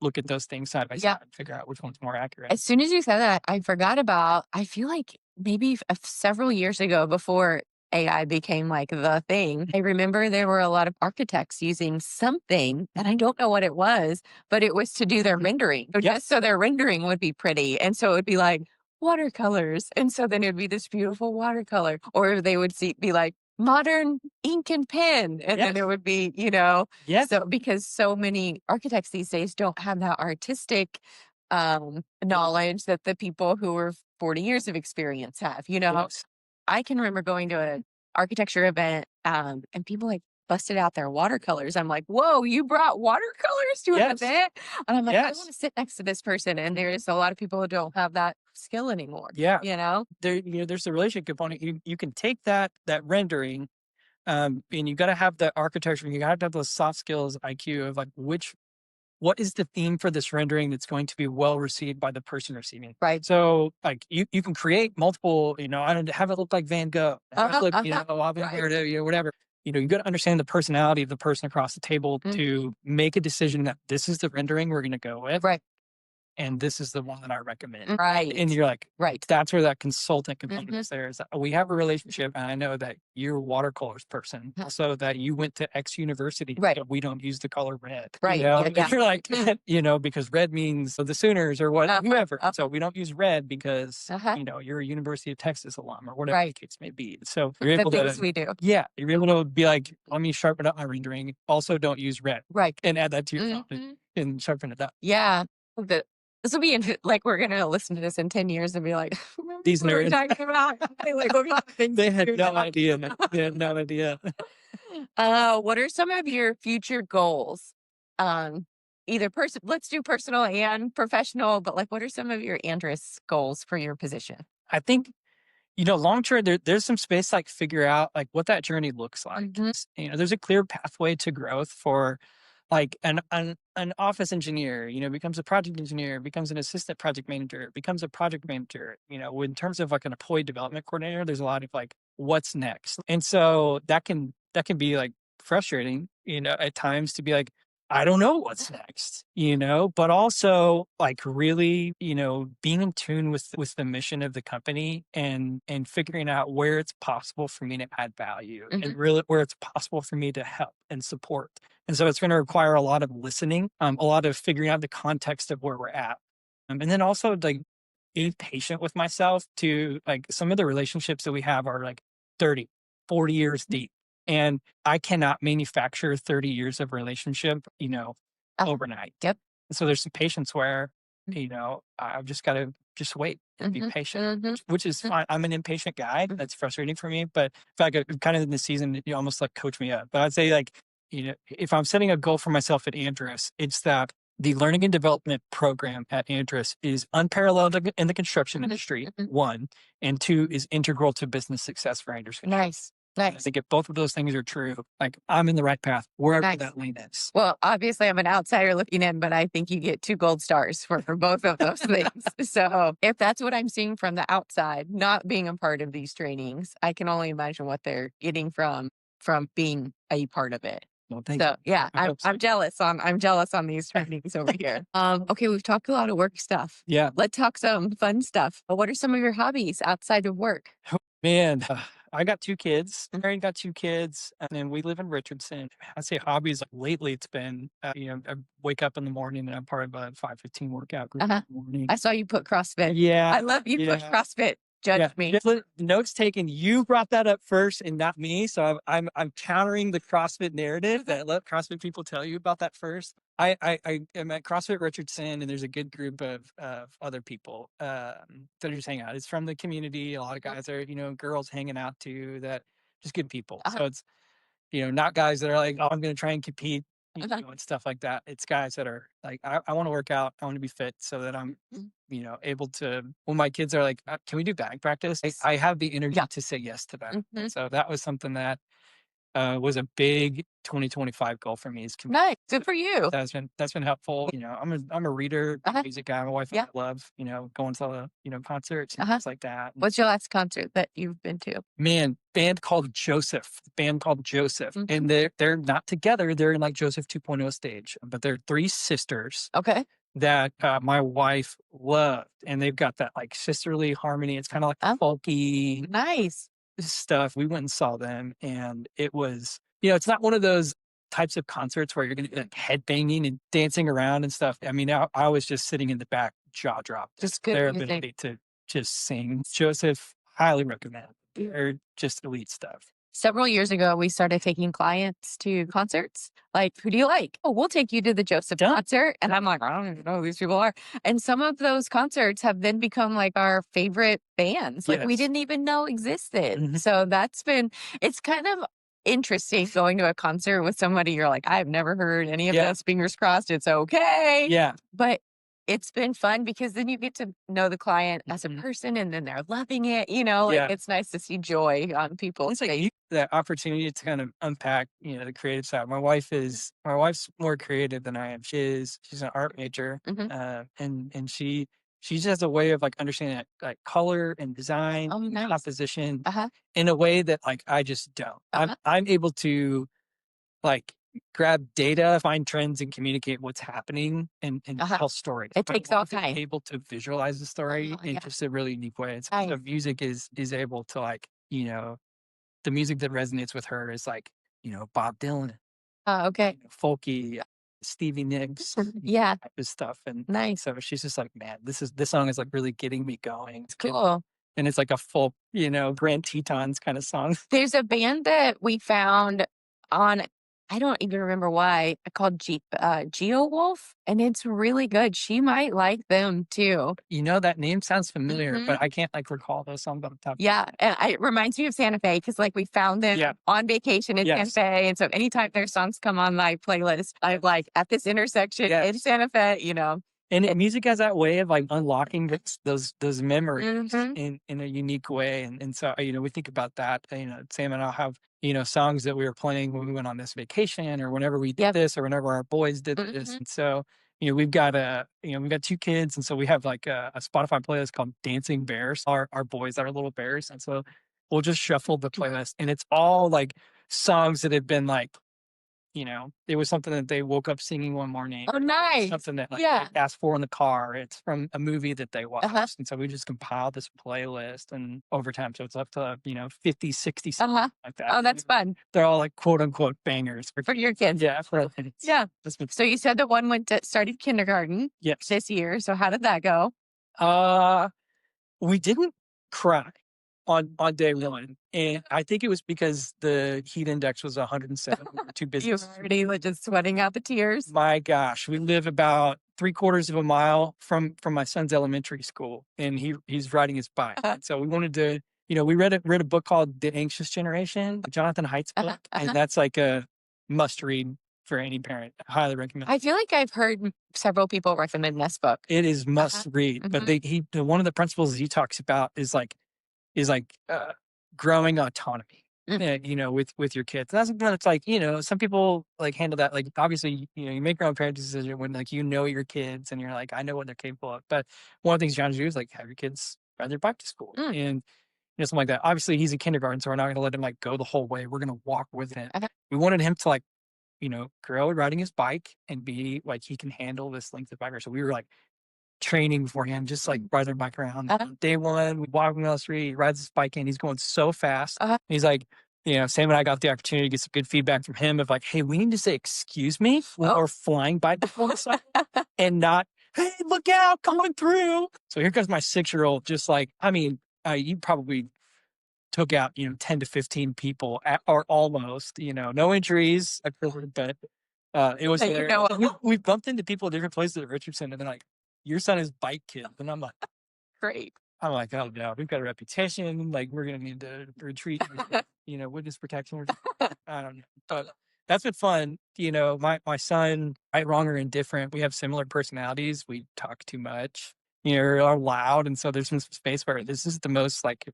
look at those things side by side and figure out which one's more accurate.
As soon as you said that, I forgot about, I feel like maybe several years ago before AI became like the thing, I remember there were a lot of architects using something, and I don't know what it was, but it was to do their rendering. Just so their rendering would be pretty. And so it would be like watercolors. And so then it would be this beautiful watercolor. Or they would be like modern ink and pen. And then it would be, so because so many architects these days don't have that artistic knowledge that the people who are 40 years of experience have, I can remember going to an architecture event and people like busted out their watercolors. I'm like, whoa, you brought watercolors to an event? And I'm like, I want to sit next to this person. And there's a lot of people who don't have that skill anymore.
Yeah.
There's
the relationship component. You can take that rendering, and you got to have the architecture. You got to have those soft skills IQ of like what is the theme for this rendering that's going to be well received by the person receiving?
Right.
So like you can create multiple, I don't have it look like Van Gogh, whatever. You got to understand the personality of the person across the table to make a decision that this is the rendering we're going to go with.
Right.
And this is the one that I recommend.
Right.
And you're like,
right.
That's where that consultant component is there. Is that we have a relationship, and I know that you're a watercolors person, so that you went to X university.
Right.
So we don't use the color red.
Right.
You're like, because red means the Sooners or whoever. So we don't use red because, you're a University of Texas alum or whatever the case may be. So you're able
to. We do.
Yeah. You're able to be like, let me sharpen up my rendering. Also, don't use red.
Right.
And add that to your phone and sharpen it up.
Yeah. This will be like we're gonna listen to this in 10 years and be like,
these nerds
talking about.
They had no idea. They had no idea.
What are some of your future goals? Either let's do personal and professional, but like, what are some of your Andres goals for your position?
I think, long term, there's some space to like figure out like what that journey looks like. There's a clear pathway to growth for like an office engineer, becomes a project engineer, becomes an assistant project manager, becomes a project manager. In terms of like an employee development coordinator, there's a lot of like, what's next? And so that can be like frustrating, at times to be like, I don't know what's next, but also like really, being in tune with the mission of the company and figuring out where it's possible for me to add value and really where it's possible for me to help and support. And so it's going to require a lot of listening, a lot of figuring out the context of where we're at. And then also like being patient with myself to like some of the relationships that we have are like 30, 40 years deep. And I cannot manufacture 30 years of relationship, overnight.
Yep.
So there's some patience where, I've just got to just wait and be patient, which is fine. I'm an impatient guy. That's frustrating for me. But in fact, kind of in the season, you almost like coach me up. But I'd say like, if I'm setting a goal for myself at Andrus, it's that the learning and development program at Andrus is unparalleled in the construction industry, one, and two is integral to business success for Andrus.
Nice.
I
Nice.
think if both of those things are true, like I'm in the right path, wherever that lane is.
Well, obviously I'm an outsider looking in, but I think you get 2 gold stars for both of those things. So if that's what I'm seeing from the outside, not being a part of these trainings, I can only imagine what they're getting from being a part of it.
Well, thank
So
you.
yeah,
I hope so.
I'm jealous on these trainings over here. Okay, we've talked a lot of work stuff.
Yeah.
Let's talk some fun stuff. What are some of your hobbies outside of work?
Man, I got 2 kids. Married, got 2 kids, and then we live in Richardson. I'd say hobbies like lately it's been, I wake up in the morning and I'm part of a 5:15 workout group in the morning.
I saw you put CrossFit.
Yeah.
I love you put CrossFit. Judge me.
Just notes taken. You brought that up first and not me. So I'm countering the CrossFit narrative that let CrossFit people tell you about that first. I am at CrossFit Richardson, and there's a good group of other people that are just hanging out. It's from the community. A lot of guys are, girls hanging out too, that just good people. So it's, not guys that are like, oh, I'm going to try and compete, and stuff like that. It's guys that are like, I want to work out. I want to be fit so that I'm, able to, when my kids are like, can we do bag practice? I have the energy to say yes to that. And so that was something that was a big 2025 goal for me. Is
Nice. Good for you.
that's been helpful. I'm a reader, music guy. My wife and I love, going to concerts and things like that.
What's your last concert that you've been to?
Man, band called Joseph, and they're not together. They're in like Joseph 2.0 stage, but they're 3 sisters.
Okay.
That my wife loved, and they've got that like sisterly harmony. It's kind of like folky,
nice
stuff. We went and saw them, and it was, it's not one of those types of concerts where you're going to be like headbanging and dancing around and stuff. I mean, I was just sitting in the back, jaw dropped.
Just good
their
music.
ability to just sing. Joseph, highly recommend. They're just elite stuff.
Several years ago, we started taking clients to concerts. Like, who do you like? Oh, we'll take you to the Joseph concert. And I'm like, I don't even know who these people are. And some of those concerts have then become like our favorite bands. Like we didn't even know existed. So it's kind of interesting going to a concert with somebody you're like, I've never heard any of this. Fingers crossed, it's okay.
Yeah.
But it's been fun because then you get to know the client as a person and then they're loving it. It's nice to see joy on people's face.
Like the opportunity to kind of unpack, the creative side. My wife's more creative than I am. She's an art major, and she just has a way of like understanding like color and design, composition in a way that like I just don't. I'm able to like grab data, find trends, and communicate what's happening and tell stories.
It takes all time.
Able to visualize the story in just a really unique way. It's the music is able to like, the music that resonates with her is like, Bob Dylan.
Okay.
Folky, Stevie Nicks.
Type
of stuff. And
nice.
So she's just like, man, this song is like really getting me going.
It's cool.
And it's like a full, Grand Tetons kind of song.
There's a band that we found on, I don't even remember why, called Geo Wolf, and it's really good. She might like them too.
That name sounds familiar, but I can't like recall those songs off the top.
Yeah, and it reminds me of Santa Fe because like we found them on vacation in Santa Fe, and so anytime their songs come on my playlist, I'm like at this intersection in Santa Fe,
And music has that way of like unlocking those memories in a unique way. And so, we think about that, Sam and I'll have, songs that we were playing when we went on this vacation or whenever we did this or whenever our boys did this. And so, we've got 2 kids. And so we have like a Spotify playlist called Dancing Bears. Our boys are little bears. And so we'll just shuffle the playlist and it's all like songs that have been like, it was something that they woke up singing one morning.
Oh, nice.
Something that
Yeah.
they asked for in the car. It's from a movie that they watched.
Uh-huh.
And so we just compiled this playlist and over time. So it's up to, 50, 60,
Uh-huh.
like that.
Oh, that's fun
They're all like quote unquote bangers.
for your kids.
Yeah.
Yeah.
That's been,
So you said the one started kindergarten
yes.
this year. So how did that go?
We didn't cry on day one. And I think it was because the heat index was 107. We were too busy.
You were already just sweating out the tears.
My gosh, we live about 3/4 of a mile from my son's elementary school, and he's riding his bike.
Uh-huh.
So we wanted to, we read a book called The Anxious Generation, Jonathan Haidt's book,
Uh-huh.
and that's like a must read for any parent. I highly recommend.
I feel like I've heard several people recommend this book.
It is must read, but one of the principles he talks about is growing autonomy. With your kids. That's when it's like, some people like handle that. Like, obviously, you make your own parenting decision when like, your kids and you're like, I know what they're capable of. But one of the things John do is like have your kids ride their bike to school and something like that. Obviously he's in kindergarten, so we're not going to let him like go the whole way. We're going to walk with him.
Okay.
We wanted him to like, grow riding his bike and be like, he can handle this length of bike ride. So we were like training beforehand, just like ride their bike around. Day one, we walk him down the street, he rides his bike in, he's going so fast. He's like, Sam and I got the opportunity to get some good feedback from him of like, hey, we need to say excuse me when we're flying by the side and not, hey, look out, coming through. So here comes my 6-year-old, just like, you probably took out, 10 to 15 people or almost, no injuries, but it was there. We bumped into people at different places at Richardson and they're like, your son is bike kid. And I'm like,
great.
I'm like, oh no, we've got a reputation. Like we're going to need to retreat, witness protection. I don't know, but that's been fun. My son, right, wrong, or indifferent. We have similar personalities. We talk too much, are loud. And so there's some space where this is the most like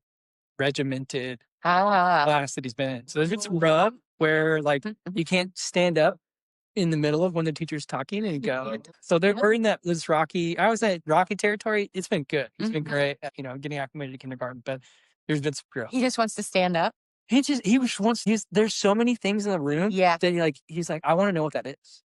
regimented class that he's been in. So there's been some rub where like you can't stand up in the middle of when the teacher's talking and go. So we're in this rocky, I was at rocky territory. It's been good. It's been great, getting acclimated to kindergarten, but there's been some growth.
He just wants to stand up.
There's so many things in the room that he's like, I want to know what that is.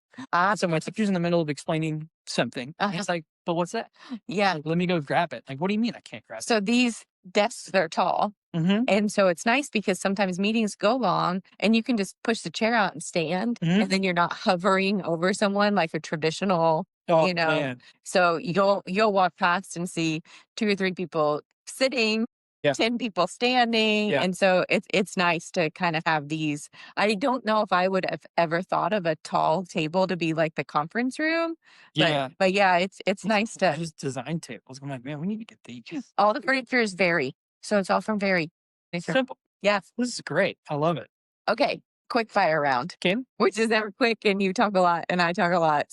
So my teacher's in the middle of explaining something. He's like, but what's that?
Yeah.
Like, let me go grab it. Like, what do you mean I can't grab it?
So these desks are tall. And so it's nice because sometimes meetings go long and you can just push the chair out and stand and then you're not hovering over someone like a traditional,
Man.
So you'll walk past and see 2 or 3 people sitting, 10 people standing. And so it's nice to kind of have these. I don't know if I would have ever thought of a tall table to be like the conference room. But yeah, it's nice to
just design tables. I'm like, man, we need to get these.
All the furniture is Very. So it's all from Very.
Simple.
Yeah.
This is great. I love it.
Okay. Quick fire round.
Okay.
Which is never quick and you talk a lot and I talk a lot.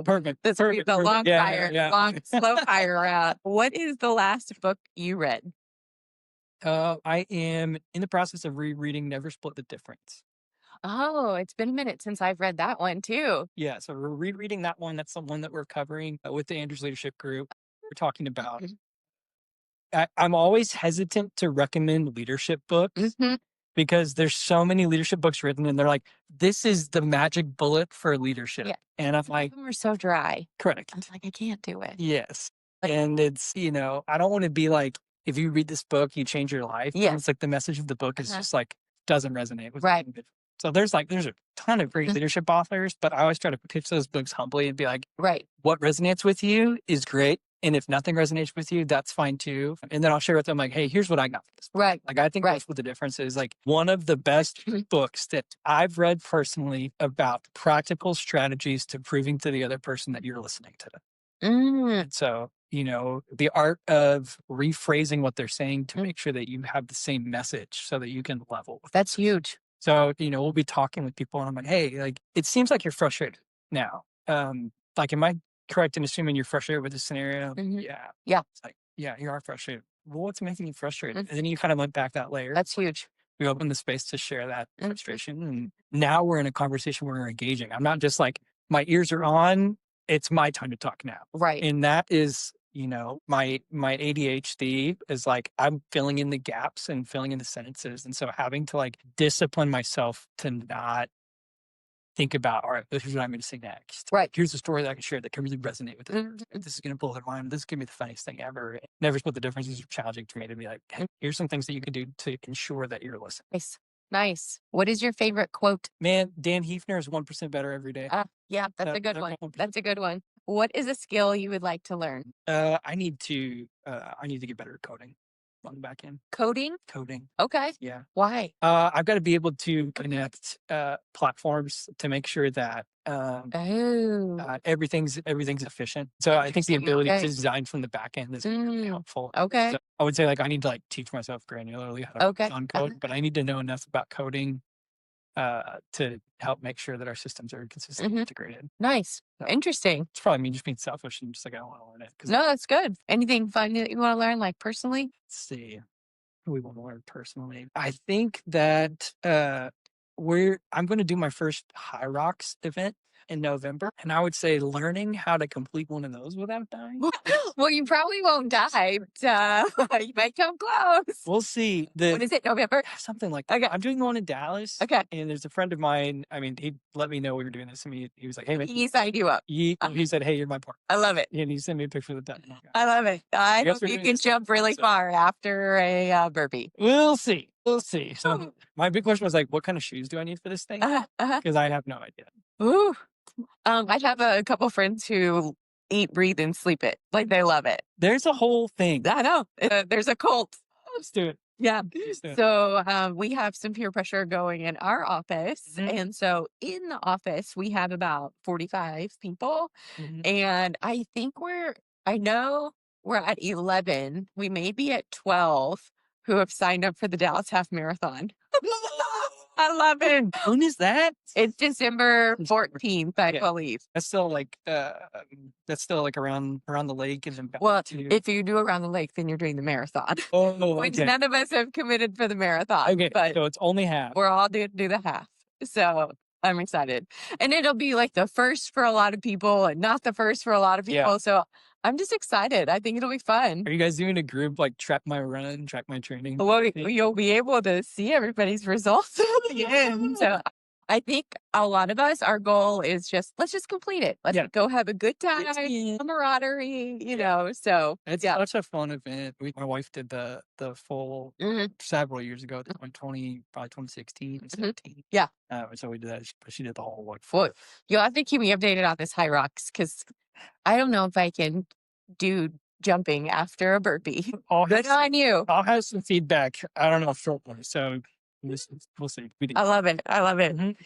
Perfect.
This will be the long fire, long, slow fire round. What is the last book you read?
I am in the process of rereading Never Split the Difference.
Oh, it's been a minute since I've read that one too.
Yeah. So we're rereading that one. That's the one that we're covering with the Andrews Leadership Group. We're talking about. I'm always hesitant to recommend leadership books because there's so many leadership books written and they're like, this is the magic bullet for leadership. Yeah. And I'm like,
some are so dry.
Correct.
I'm like, I can't do it.
Yes. And it's, I don't want to be like, if you read this book, you change your life. Yeah. It's like the message of the book is just like, doesn't resonate with me. So there's a ton of great leadership authors, but I always try to pitch those books humbly and be like, what resonates with you is great. And if nothing resonates with you, that's fine too. And then I'll share with them like, hey, here's what I got for this. Like, I think that's what the difference is. Like one of the best books that I've read personally about practical strategies to proving to the other person that you're listening to them. And so, the art of rephrasing what they're saying to make sure that you have the same message so that you can level.
That's huge.
So, we'll be talking with people and I'm like, hey, like, it seems like you're frustrated now. Like, am I correct in assuming you're frustrated with this scenario? Yeah. It's like, yeah, you are frustrated. Well, what's making you frustrated? And then you kind of went back that layer.
That's huge.
We opened the space to share that frustration. And now we're in a conversation where we're engaging. I'm not just like, my ears are on. It's my time to talk now. And that is, my ADHD is like, I'm filling in the gaps and filling in the sentences. And so having to like discipline myself to not think about, all right, this is what I'm going to say next.
Right.
Here's a story that I can share that can really resonate with this. This is going to blow their mind. This is going to be the funniest thing ever. Never split the difference. Is challenging to me to be like, hey, here's some things that you can do to ensure that you're listening.
Nice. Nice. What is your favorite quote?
Man, Dan Hefner is 1% better every day.
Yeah, that's a good one. That's a good one. What is a skill you would like to learn?
I need to get better at coding on the back end.
Coding?
Coding.
Okay.
Yeah.
Why?
I've got to be able to connect platforms to make sure that everything's efficient. So I think the ability to design from the back end is really helpful.
Okay.
So I would say like I need to like teach myself granularly how to on code, but I need to know enough about coding to help make sure that our systems are consistently integrated.
Nice. Interesting.
It's probably me just being selfish and just like I don't want to learn it.
No, that's good. Anything fun that you want to learn, like personally?
Let's see. We want to learn personally. I think that I'm going to do my first High Rocks event in November, and I would say learning how to complete one of those without dying.
Well, you probably won't die, but you might come close.
We'll see.
When is it? November?
Something like that. Okay. I'm doing one in Dallas.
Okay.
And there's a friend of mine. I mean, he let me know we were doing this. I mean, he was like, "Hey, man."
He signed you up.
He said, "Hey, you're my partner."
I love it.
And he sent me a picture of the time.
I love it. I hope you can jump really far after a burpee.
We'll see. We'll see. So my big question was like, what kind of shoes do I need for this thing? Because I have no idea.
Ooh. I have a couple friends who eat, breathe, and sleep it. Like they love it.
There's a whole thing.
I know. There's a cult.
Let's do it.
Yeah. So we have some peer pressure going in our office. And so in the office, we have about 45 people. And I think I know we're at 11. We may be at 12 who have signed up for the Dallas Half Marathon. I love it.
When is that?
It's December 14th, I believe.
That's still like around the lake and
well, if you do around the lake, then you're doing the marathon. Which none of us have committed for the marathon.
Okay,
but
so it's only half.
We're all do the half. So I'm excited. And it'll be like the first for a lot of people and not the first for a lot of people. Yeah. So I'm just excited. I think it'll be fun.
Are you guys doing a group like track my run, track my training?
Well, you'll be able to see everybody's results at the end. So I think a lot of us, our goal is let's just complete it. Let's go have a good time, camaraderie, you know. So
it's such a fun event. My wife did the full several years ago, probably 2016 and 17.
Yeah.
So we did that, but she did the whole like.
Well, you'll have to keep me updated on this High Rocks because I don't know if I can do jumping after a burpee. Good on you.
I'll have some feedback. I don't know shortly. So we'll see.
I love it. I love it.